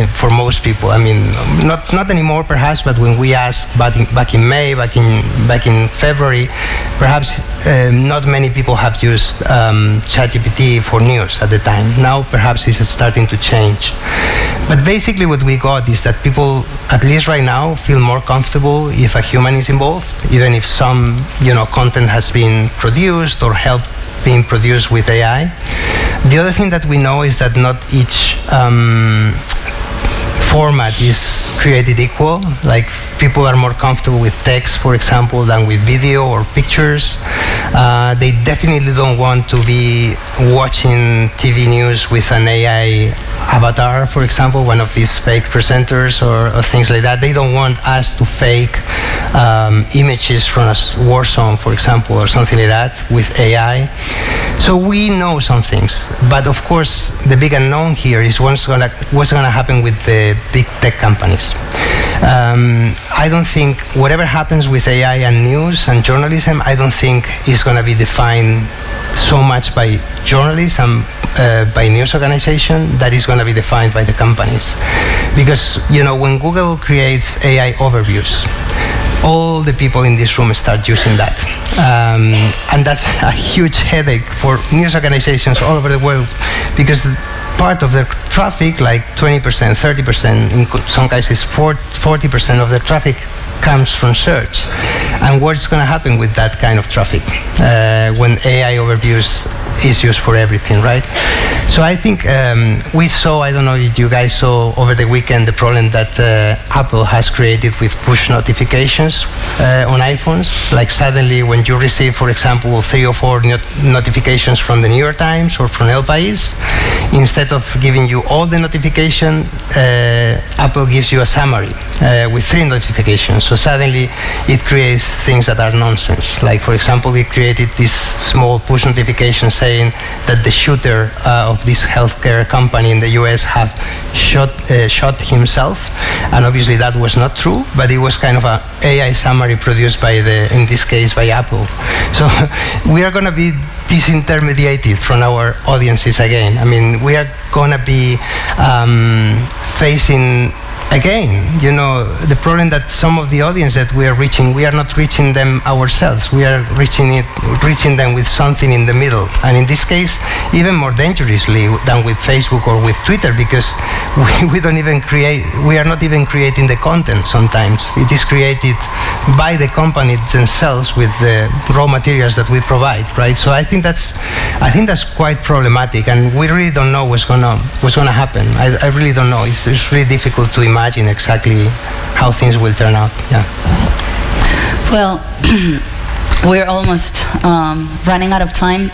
for most people. I mean, not anymore perhaps, but when we asked back in May, back in February, perhaps not many people have used ChatGPT for news at the time. Now perhaps it's starting to change. But basically what we got is that people, at least right now, feel more comfortable if a human is involved, even if some content has been produced or helped being produced with AI. The other thing that we know is that not each format is created equal. Like, people are more comfortable with text, for example, than with video or pictures. They definitely don't want to be watching TV news with an AI avatar, for example, one of these fake presenters or things like that. They don't want us to fake images from a war zone, for example, or something like that with AI. So we know some things, but of course the big unknown here is what's gonna happen with the big tech companies. I don't think whatever happens with AI and news and journalism, I don't think is going to be defined so much by journalism, by news organization, that is going to be defined by the companies. Because, when Google creates AI overviews, all the people in this room start using that. And that's a huge headache for news organizations all over the world, because part of their traffic, like 20%, 30%, in some cases 40% of the traffic comes from search. And what's going to happen with that kind of traffic when AI overviews is used for everything, right? So I think we saw, I don't know if you guys saw over the weekend, the problem that Apple has created with push notifications on iPhones. Like, suddenly when you receive, for example, 3 or 4 notifications from the New York Times or from El País, instead of giving you all the notification, Apple gives you a summary with 3 notifications. So suddenly it creates things that are nonsense. Like, for example, it created this small push notification saying that the shooter of this healthcare company in the US had shot himself, and obviously that was not true, but it was kind of an AI summary produced by in this case, by Apple. So we are going to be disintermediated from our audiences again. I mean, we are going to be facing again, the problem that some of the audience that we are reaching, we are not reaching them ourselves. We are reaching them with something in the middle. And in this case, even more dangerously than with Facebook or with Twitter, because we are not even creating the content sometimes. It is created by the companies themselves with the raw materials that we provide, right? So I think that's quite problematic, and we really don't know what's gonna happen. I really don't know. It's really difficult to imagine exactly how things will turn out. Yeah. Well, we're almost running out of time.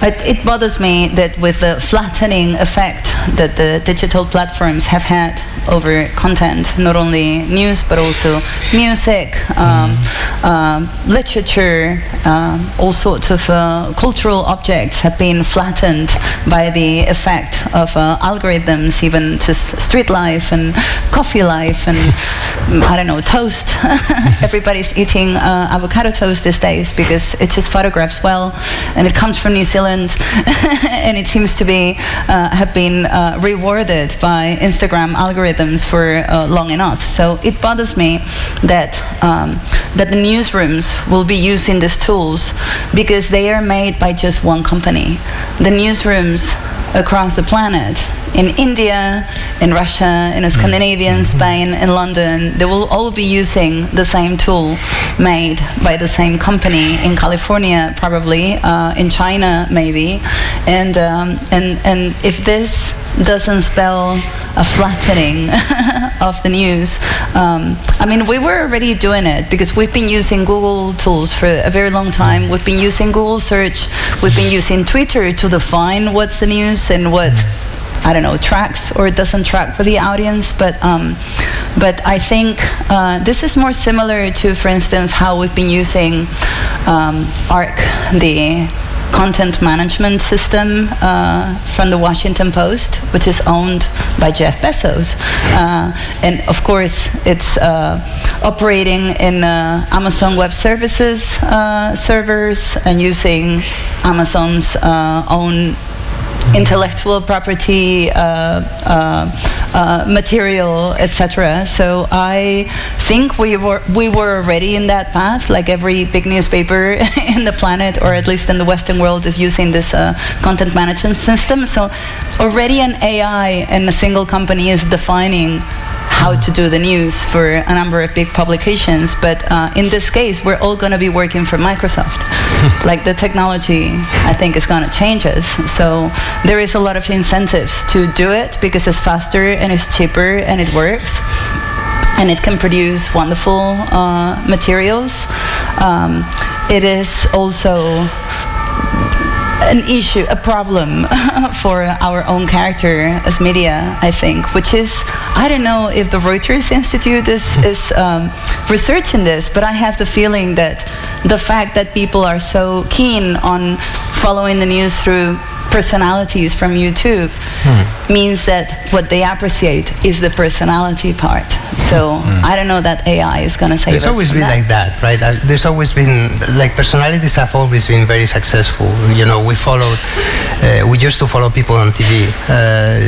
It bothers me that with the flattening effect that the digital platforms have had over content, not only news but also music, literature, all sorts of cultural objects have been flattened by the effect of algorithms, even just street life and coffee life and I don't know, toast. Everybody's eating avocado toast these days because it just photographs well, and it comes from New Zealand, and it seems to be have been rewarded by Instagram algorithms for long enough. So it bothers me that that the newsrooms will be using these tools because they are made by just one company. The newsrooms across the planet, in India, in Russia, in Scandinavia, Spain, in London, they will all be using the same tool made by the same company, in California probably, in China maybe, and if this doesn't spell a flattening of the news. I mean, we were already doing it because we've been using Google tools for a very long time. We've been using Google search. We've been using Twitter to define what's the news and what, I don't know, tracks or doesn't track for the audience. But I think this is more similar to, for instance, how we've been using ARC, the content management system from the Washington Post, which is owned by Jeff Bezos. And of course, it's operating in Amazon Web Services servers and using Amazon's own intellectual property material, etc. So I think we were already in that path, like every big newspaper in the planet, or at least in the Western world, is using this content management system. So already an AI in a single company is defining how to do the news for a number of big publications, but in this case, we're all going to be working for Microsoft. Like, the technology, I think, is going to change us. So there is a lot of incentives to do it because it's faster and it's cheaper and it works. And it can produce wonderful materials. It is also an issue, a problem for our own character as media, I think, which is, I don't know if the Reuters Institute is researching this, but I have the feeling that the fact that people are so keen on following the news through personalities from YouTube means that what they appreciate is the personality part. So I don't know that AI is going to save us. There's always been like that, right? There's always been, like, personalities have always been very successful. You know, we used to follow people on TV,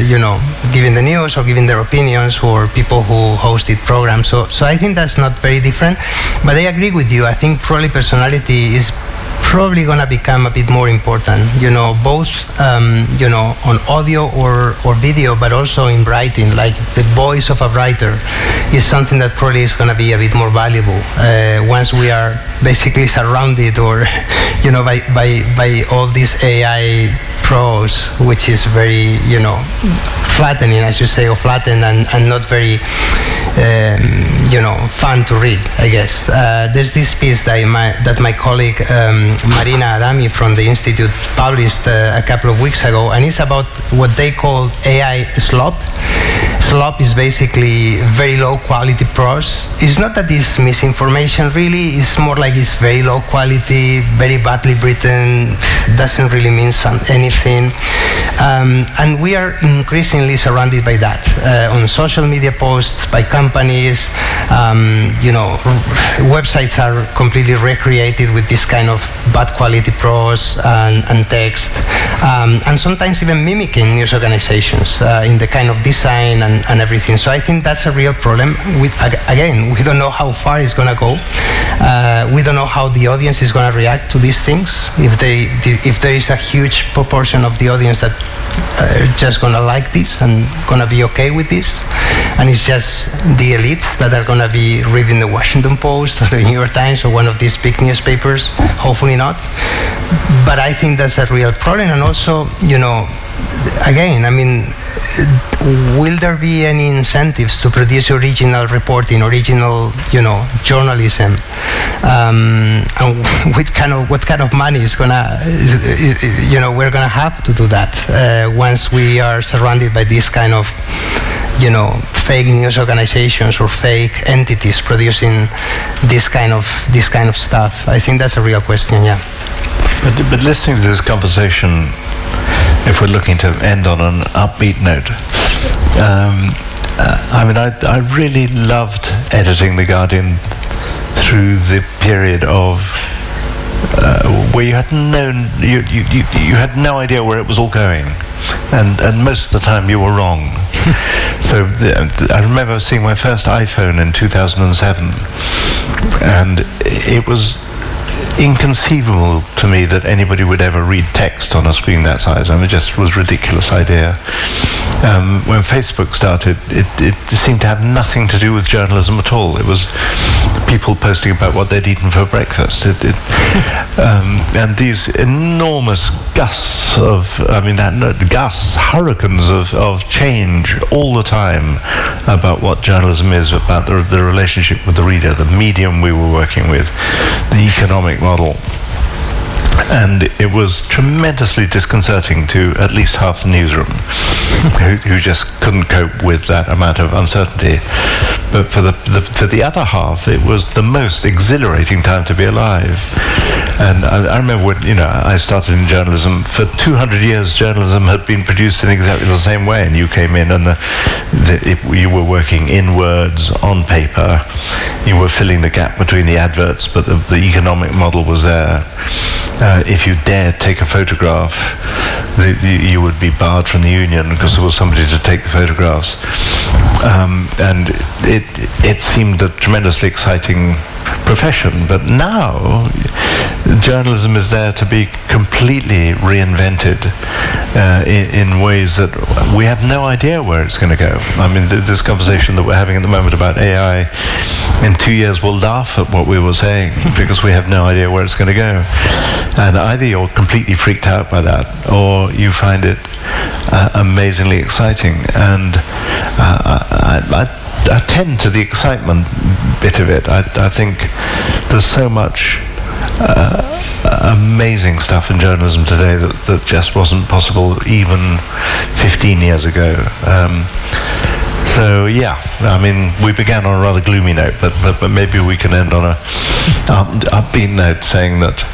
you know, giving the news or giving their opinions, or people who hosted programs. So I think that's not very different. But I agree with you. I think probably personality is probably going to become a bit more important, you know, both, you know, on audio or video, but also in writing. Like, the voice of a writer is something that probably is going to be a bit more valuable once we are basically surrounded, or, you know, by all these AI pros, which is very, you know, flattening, as you say, or flattened and not very, you know, fun to read, I guess. There's this piece that my colleague Marina Adami from the Institute published a couple of weeks ago, and it's about what they call AI slop. Slop is basically very low quality prose. It's not that it's misinformation, really. It's more like it's very low quality, very badly written, doesn't really mean anything. And we are increasingly surrounded by that on social media posts, by companies. You know, websites are completely recreated with this kind of bad quality prose and text, and sometimes even mimicking news organizations in the kind of design and everything. So I think that's a real problem. Again, we don't know how far it's going to go. We don't know how the audience is going to react to these things. If there is a huge proportion of the audience that are just going to like this and going to be okay with this, and it's just the elites that are going to be reading the Washington Post or the New York Times or one of these big newspapers. Hopefully not. But I think that's a real problem. And also, you know, again, I mean, will there be any incentives to produce original reporting, original, you know, journalism? And what kind of money is gonna, you know, we're gonna have to do that once we are surrounded by this kind of, you know, fake news organizations or fake entities producing this kind of stuff. I think that's a real question. Yeah. But listening to this conversation, if we're looking to end on an upbeat note, I mean, I really loved editing The Guardian through the period of where you had no idea where it was all going, and most of the time you were wrong. So I remember seeing my first iPhone in 2007, and it was inconceivable to me that anybody would ever read text on a screen that size. I mean, it just was a ridiculous idea. When Facebook started, it seemed to have nothing to do with journalism at all. It was people posting about what they'd eaten for breakfast. And these enormous gusts of, hurricanes of change all the time about what journalism is, about the relationship with the reader, the medium we were working with, the economic model. And it was tremendously disconcerting to at least half the newsroom. who just couldn't cope with that amount of uncertainty. But for the other half, it was the most exhilarating time to be alive. And I remember when, I started in journalism. For 200 years, journalism had been produced in exactly the same way, and you came in and you were working inwards on paper. You were filling the gap between the adverts, but the economic model was there. If you dared take a photograph, you would be barred from the union because there was somebody to take the photographs. And it seemed a tremendously exciting profession. But now, journalism is there to be completely reinvented in ways that we have no idea where it's going to go. I mean, this conversation that we're having at the moment about AI, in 2 years we'll laugh at what we were saying because we have no idea where it's going to go. And either you're completely freaked out by that, or you find it amazingly exciting. And I tend to the excitement bit of it. I think there's so much amazing stuff in journalism today that just wasn't possible even 15 years ago. So yeah, I mean, we began on a rather gloomy note, but maybe we can end on a upbeat note, saying that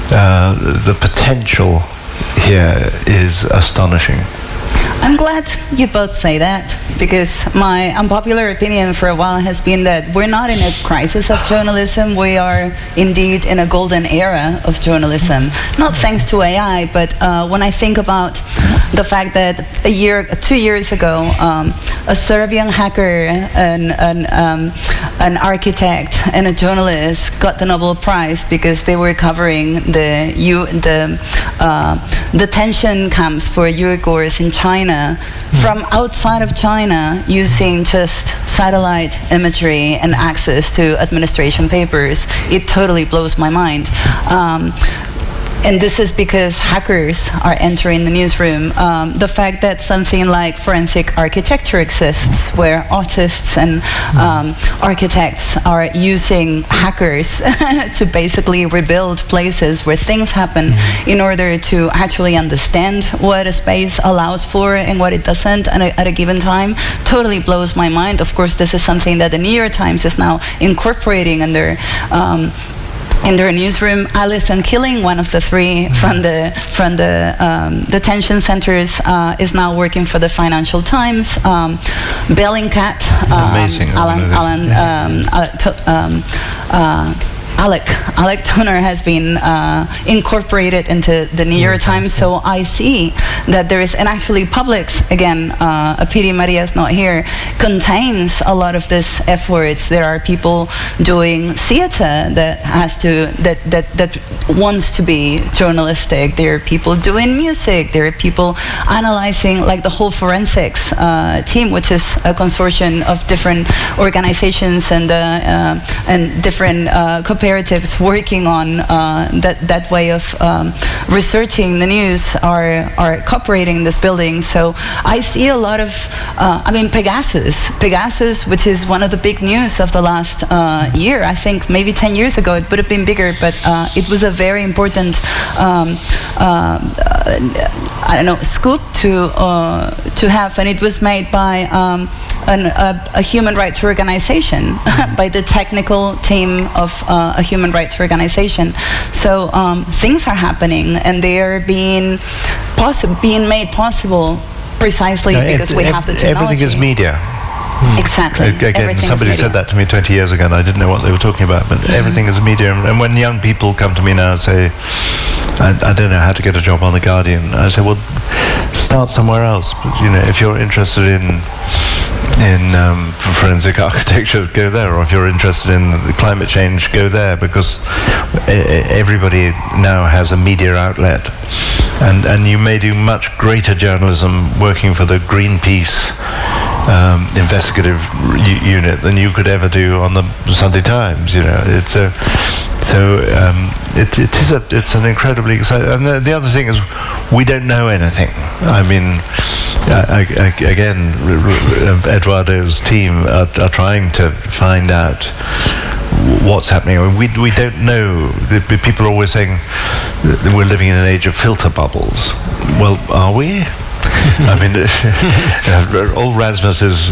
the potential here is astonishing. I'm glad you both say that, because my unpopular opinion for a while has been that we're not in a crisis of journalism. We are indeed in a golden era of journalism, not thanks to AI, but when I think about the fact that 2 years ago, a Serbian hacker, an architect, and a journalist got the Nobel Prize because they were covering the detention camps for Uyghurs in China from outside of China, using just satellite imagery and access to administration papers. It totally blows my mind. And this is because hackers are entering the newsroom. The fact that something like forensic architecture exists, where artists and architects are using hackers to basically rebuild places where things happen in order to actually understand what a space allows for and what it doesn't at a given time, totally blows my mind. Of course, this is something that the New York Times is now incorporating under in their newsroom. Alison Killing, one of the three from the detention centers, is now working for the Financial Times. Bellingcat, Alec Toner has been incorporated into the New York Times, so I see that there is, and actually Publix, again, a pity Maria's not here, contains a lot of these efforts. There are people doing theater that wants to be journalistic. There are people doing music. There are people analyzing, like the whole forensics team, which is a consortium of different organizations and different cooperatives working on that way of researching the news are cooperating this building. So I see a lot of, Pegasus, which is one of the big news of the last year. I think maybe 10 years ago it would have been bigger, but it was a very important scoop to have, and it was made by a human rights organization, by the technical team of a human rights organization. So things are happening, and they are being made possible precisely because we have the technology. Everything is media. Exactly. Again, somebody said that to me 20 years ago, and I didn't know what they were talking about, but everything is media. And when young people come to me now and say, I don't know how to get a job on The Guardian, I say, well, start somewhere else. But, if you're interested in forensic architecture, go there. Or if you're interested in climate change, go there, because everybody now has a media outlet. And you may do much greater journalism working for the Greenpeace investigative unit than you could ever do on the Sunday Times. It's an incredibly exciting. And the other thing is, we don't know anything. I mean, again, Eduardo's team are trying to find out what's happening. I mean, we don't know. People are always saying that we're living in an age of filter bubbles. Well, are we? I mean, all Rasmus's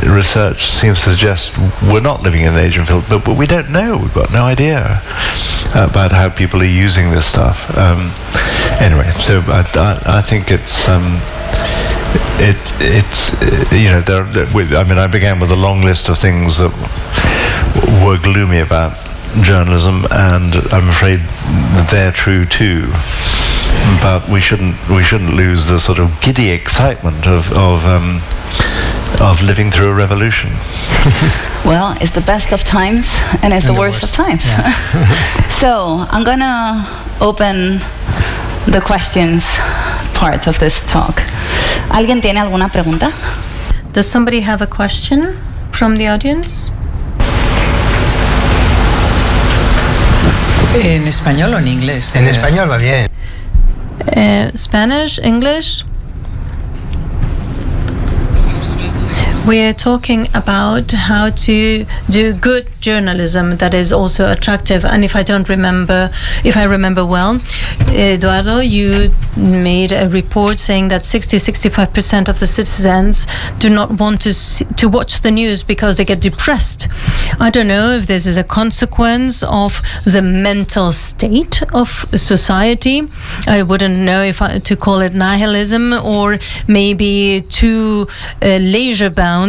research seems to suggest we're not living in an age of filter, but we don't know. We've got no idea about how people are using this stuff. Anyway, so I think it's I mean, I began with a long list of things that were gloomy about journalism, and I'm afraid they're true too. But we shouldn't lose the sort of giddy excitement of living through a revolution. Well, it's the best of times and it's the worst of times. Yeah. So I'm gonna open the questions part of this talk. ¿Alguien tiene alguna pregunta? Does somebody have a question from the audience? ¿En español o en inglés? En español va bien. Spanish, English? We're talking about how to do good journalism that is also attractive. And if I remember well, Eduardo, you made a report saying that 65% of the citizens do not want to watch the news because they get depressed. I don't know if this is a consequence of the mental state of society. I wouldn't know to call it nihilism or maybe too leisure-bound.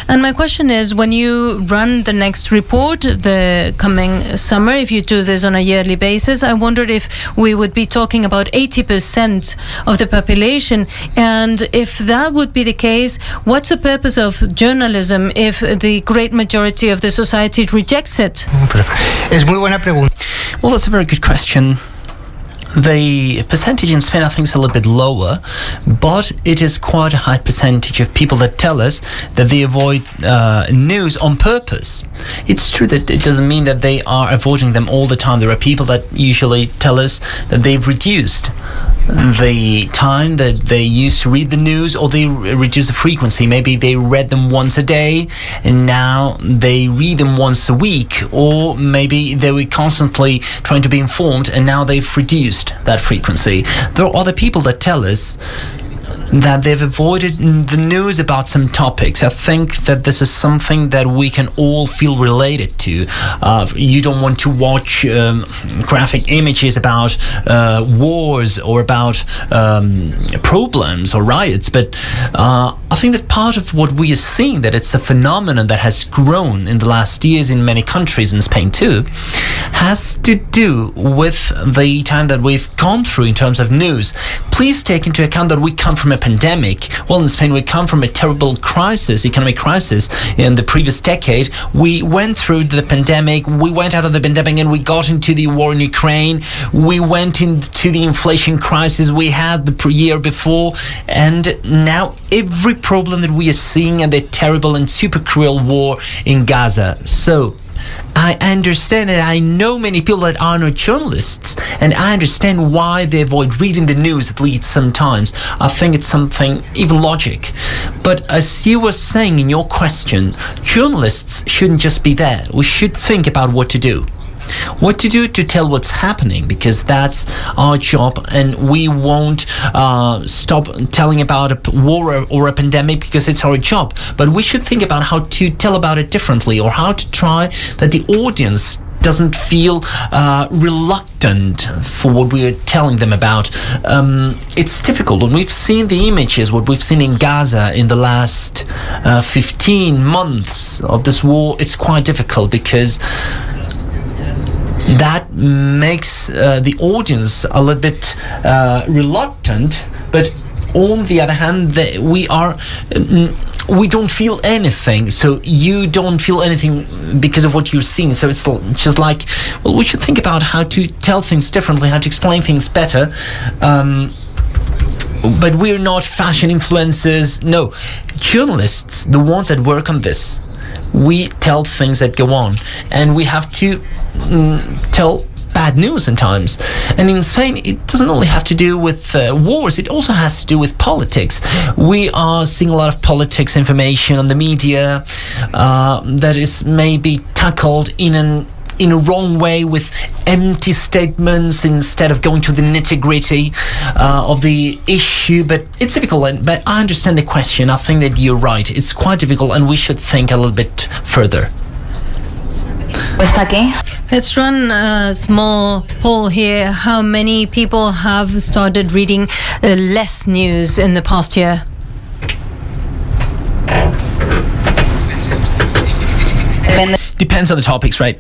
And my question is, when you run the next report the coming summer, if you do this on a yearly basis, I wondered if we would be talking about 80% of the population, and if that would be the case, what's the purpose of journalism if the great majority of the society rejects it? Es muy buena pregunta. Well, that's a very good question. The percentage in Spain, I think, is a little bit lower, but it is quite a high percentage of people that tell us that they avoid news on purpose. It's true that it doesn't mean that they are avoiding them all the time. There are people that usually tell us that they've reduced the time that they used to read the news, or they reduce the frequency. Maybe they read them once a day and now they read them once a week, or maybe they were constantly trying to be informed and now they've reduced that frequency. There are other people that tell us that they've avoided the news about some topics. I think that this is something that we can all feel related to. You don't want to watch graphic images about wars or about problems or riots, but I think that part of what we are seeing, that it's a phenomenon that has grown in the last years in many countries, in Spain too, has to do with the time that we've gone through in terms of news. Please take into account that we come from a pandemic. Well, in Spain, we come from a terrible crisis, economic crisis in the previous decade. We went through the pandemic, we went out of the pandemic and we got into the war in Ukraine. We went into the inflation crisis we had the year before, and now every problem that we are seeing and the terrible and super cruel war in Gaza. So I understand, and I know many people that are not journalists, and I understand why they avoid reading the news, at least sometimes. I think it's something, even logic. But as you were saying in your question, journalists shouldn't just be there. We should think about what to do. What to do to tell what's happening, because that's our job, and we won't stop telling about a war or a pandemic because it's our job. But we should think about how to tell about it differently, or how to try that the audience doesn't feel reluctant for what we are telling them about. It's difficult. When we've seen the images, what we've seen in Gaza in the last 15 months of this war, it's quite difficult, because that makes the audience a little bit reluctant. But on the other hand, we don't feel anything, so you don't feel anything because of what you're seeing. So it's just like, well, we should think about how to tell things differently, how to explain things better. But we're not fashion influencers. No, journalists, the ones that work on this, we tell things that go on, and we have to tell bad news sometimes. And in Spain, it doesn't only have to do with wars, it also has to do with politics. We are seeing a lot of politics information on the media that is maybe tackled in an in a wrong way with empty statements instead of going to the nitty-gritty of the issue. But it's difficult, but I understand the question. I think that you're right. It's quite difficult, and we should think a little bit further. Let's run a small poll here. How many people have started reading less news in the past year? Depends on the topics, right?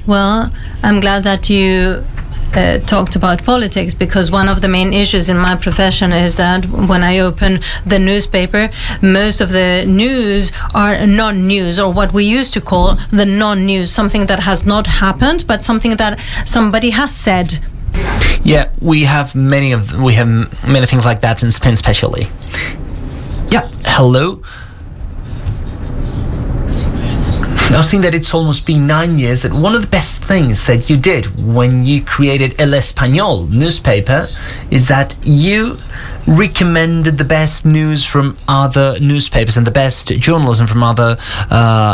Well, I'm glad that you talked about politics, because one of the main issues in my profession is that when I open the newspaper, most of the news are non-news, or what we used to call the non-news, something that has not happened, but something that somebody has said. Yeah, we have many things like that in Spain, especially. Yeah, hello. I've seen that it's almost been 9 years that one of the best things that you did when you created El Español newspaper is that you recommended the best news from other newspapers and the best journalism from other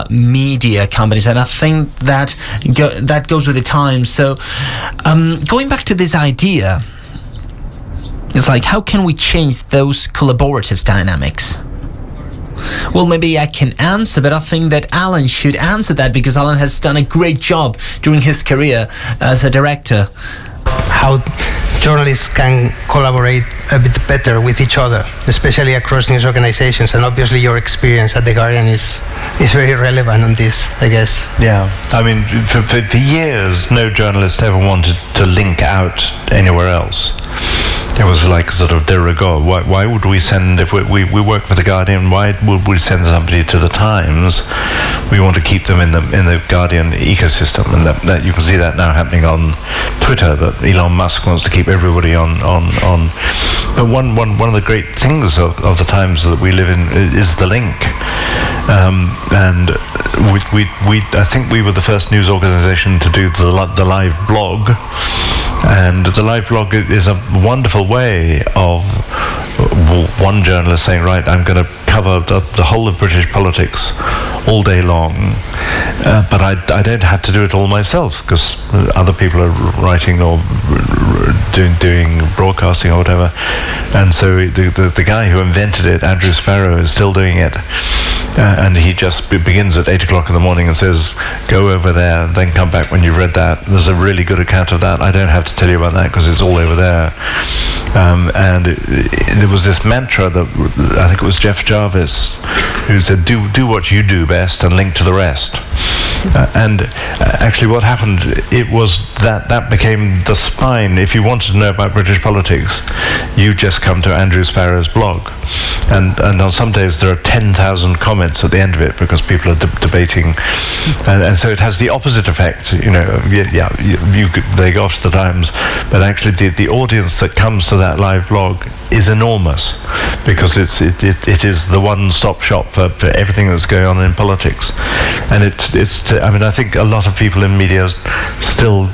media companies, and I think that that goes with the time. So going back to this idea, it's like, how can we change those collaborative dynamics? Well, maybe I can answer, but I think that Alan should answer that, because Alan has done a great job during his career as a director. How journalists can collaborate a bit better with each other, especially across news organizations, and obviously your experience at The Guardian is very relevant on this, I guess. Yeah, I mean, for years, no journalist ever wanted to link out anywhere else. It was like sort of de rigueur. Why would we send, if we work for The Guardian, why would we send somebody to The Times? We want to keep them in the Guardian ecosystem, and that you can see that now happening on Twitter, that Elon Musk wants to keep everybody on. But one of the great things of the times that we live in is the link. And I think we were the first news organization to do the live blog. And the live blog is a wonderful way of one journalist saying, right, I'm going to cover the whole of British politics all day long, but I don't have to do it all myself, because other people are writing or doing broadcasting or whatever. And so the guy who invented it, Andrew Sparrow, is still doing it. And he just begins at 8 o'clock in the morning and says, go over there, then come back when you've read that. There's a really good account of that. I don't have to tell you about that because it's all over there. And there was this mantra that I think it was Jeff Jarvis who said, do what you do best and link to the rest. And actually what happened, it was that became the spine. If you wanted to know about British politics, you just come to Andrew Sparrow's blog. And on some days there are 10,000 comments at the end of it because people are debating. And so it has the opposite effect. You know, they go off to the Times, but actually the audience that comes to that live blog is enormous, because it is the one-stop shop for everything that's going on in politics. And I mean, I think a lot of people in media still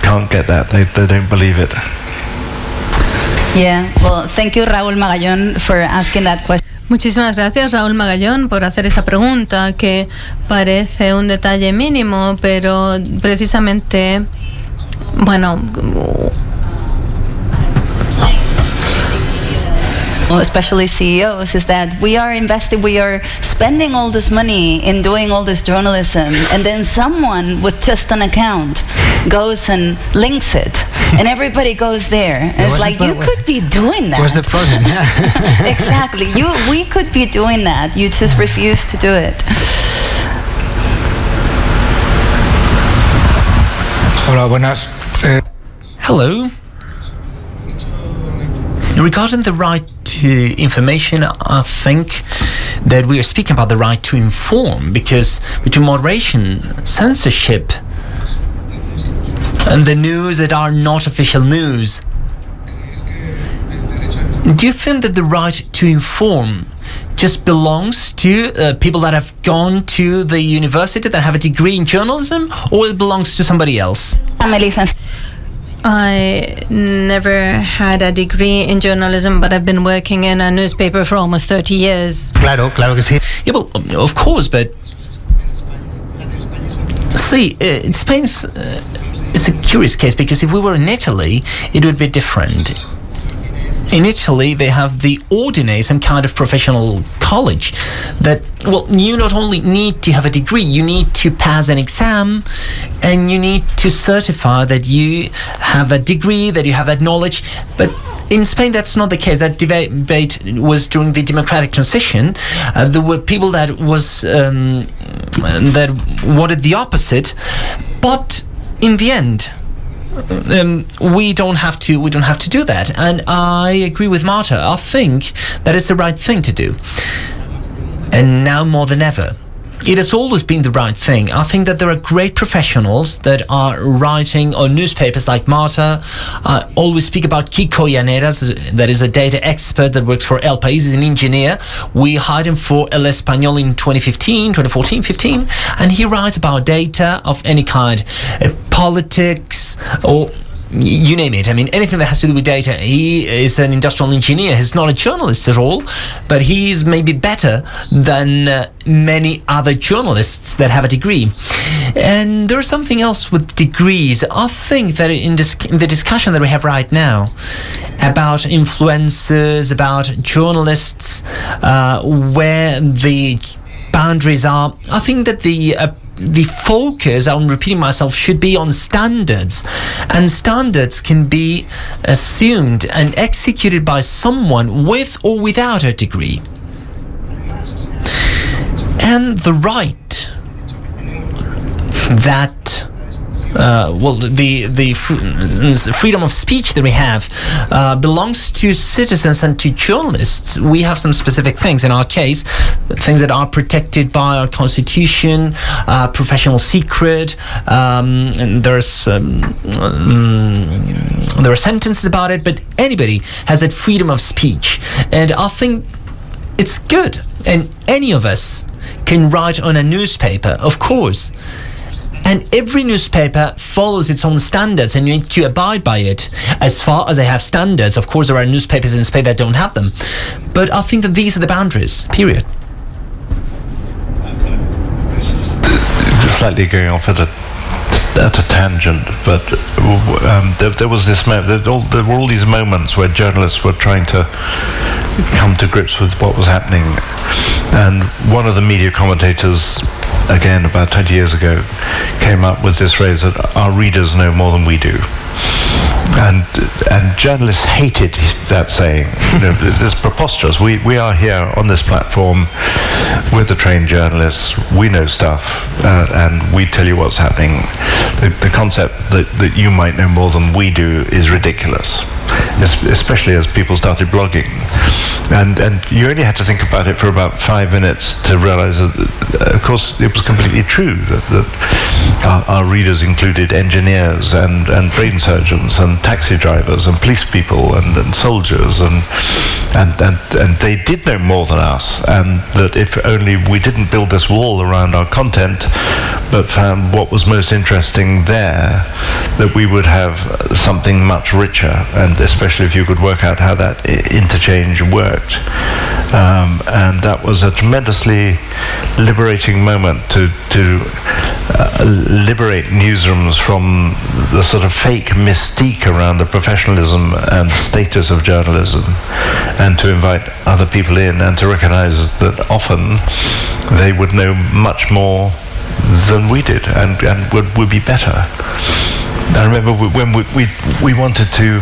can't get that. They don't believe it. Yeah, well, thank you, Raúl Magallón, for asking that question. Muchísimas gracias, Raúl Magallón, por hacer esa pregunta que parece un detalle mínimo, pero precisamente, bueno, especially CEOs, is that we are spending all this money in doing all this journalism, and then someone with just an account goes and links it, and everybody goes there. And it's like, you could be doing that. What's the problem? Exactly. We could be doing that. You just refuse to do it. Hola, buenas. Hello. Regarding the right to information, I think that we are speaking about the right to inform, because between moderation, censorship, and the news that are not official news, do you think that the right to inform just belongs to people that have gone to the university, that have a degree in journalism, or it belongs to somebody else? I never had a degree in journalism, but I've been working in a newspaper for almost 30 years. Claro que sí. Yeah, well, of course, but See, Spain's it's a curious case, because if we were in Italy, it would be different. In Italy, they have the Ordine, some kind of professional college that, well, you not only need to have a degree, you need to pass an exam, and you need to certify that you have that degree, that you have that knowledge. But in Spain, that's not the case. That debate was during the democratic transition. There were people that wanted the opposite, but in the end, we don't have to do that. And I agree with Marta. I think that is the right thing to do, and now more than ever. It has always been the right thing. I think that there are great professionals that are writing on newspapers like Marta. I always speak about Kiko Llaneras, that is a data expert that works for El País, he's an engineer. We hired him for El Español in 2014-15, and he writes about data of any kind, politics, or you name it. I mean, anything that has to do with data. He is an industrial engineer. He's not a journalist at all, but he's maybe better than many other journalists that have a degree. And there's something else with degrees. I think that in the discussion that we have right now about influencers, about journalists, where the boundaries are, I think that the focus, I'm repeating myself, should be on standards, and standards can be assumed and executed by someone with or without a degree. And the right that the freedom of speech that we have belongs to citizens and to journalists. We have some specific things in our case, things that are protected by our constitution, professional secret, and there are sentences about it, but anybody has that freedom of speech, and I think it's good. And any of us can write on a newspaper, of course. And every newspaper follows its own standards, and you need to abide by it as far as they have standards. Of course, there are newspapers in Spain that don't have them. But I think that these are the boundaries, period. Slightly going off at a tangent, but there was this there were all these moments where journalists were trying to come to grips with what was happening. And one of the media commentators, again about 20 years ago, came up with this phrase that our readers know more than we do. And journalists hated that saying. You know, it's preposterous. We are here on this platform. We're the trained journalists. We know stuff, and we tell you what's happening. The concept that you might know more than we do is ridiculous, especially as people started blogging. And you only had to think about it for about 5 minutes to realize that, of course, it was completely true that our readers included engineers and brain surgeons and taxi drivers and police people and soldiers, and they did know more than us, and that if only we didn't build this wall around our content but found what was most interesting there, that we would have something much richer, and especially if you could work out how that interchange worked. And that was a tremendously liberating moment to liberate newsrooms from the sort of fake mystique around the professionalism and status of journalism, and to invite other people in and to recognize that often they would know much more than we did, and would be better. I remember when we wanted to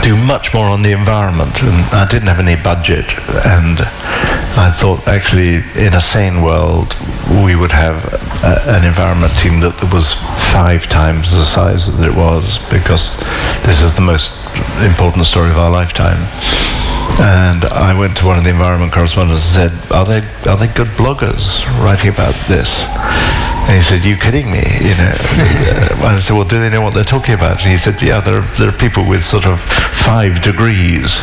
do much more on the environment, and I didn't have any budget, and I thought actually in a sane world we would have an environment team that was 5 times the size that it was, because this is the most important story of our lifetime. And I went to one of the environment correspondents and said, are they good bloggers writing about this? And he said, you kidding me? You know. And I said, well, do they know what they're talking about? And he said, yeah, there are people with sort of 5 degrees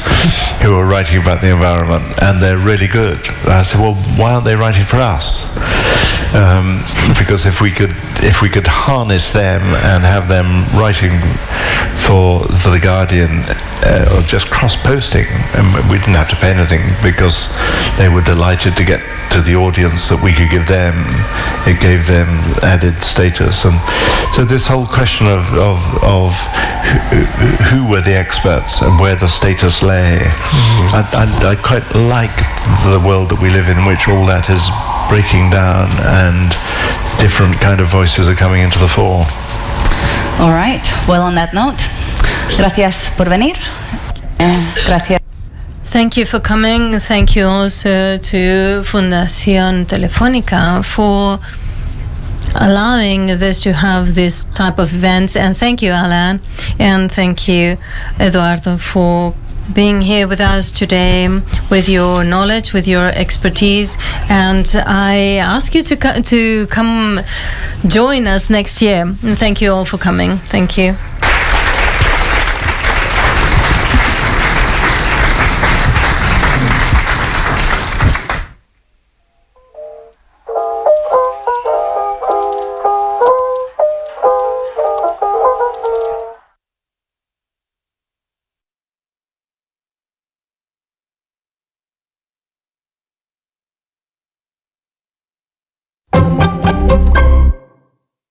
who are writing about the environment, and they're really good. And I said, well, why aren't they writing for us? Because if we could harness them and have them writing for The Guardian, or just cross-posting, and we didn't have to pay anything because they were delighted to get to the audience that we could give them. It gave them added status, and so this whole question of who were the experts and where the status lay. I quite like the world that we live in which all that is breaking down and different kind of voices are coming into the fore. All right. Well, on that note, gracias por venir. Gracias. Thank you for coming. Thank you also to Fundación Telefónica for allowing this to have this type of events. And thank you, Alan. And thank you, Eduardo, for being here with us today with your knowledge, with your expertise. And I ask you to come join us next year. And thank you all for coming. Thank you.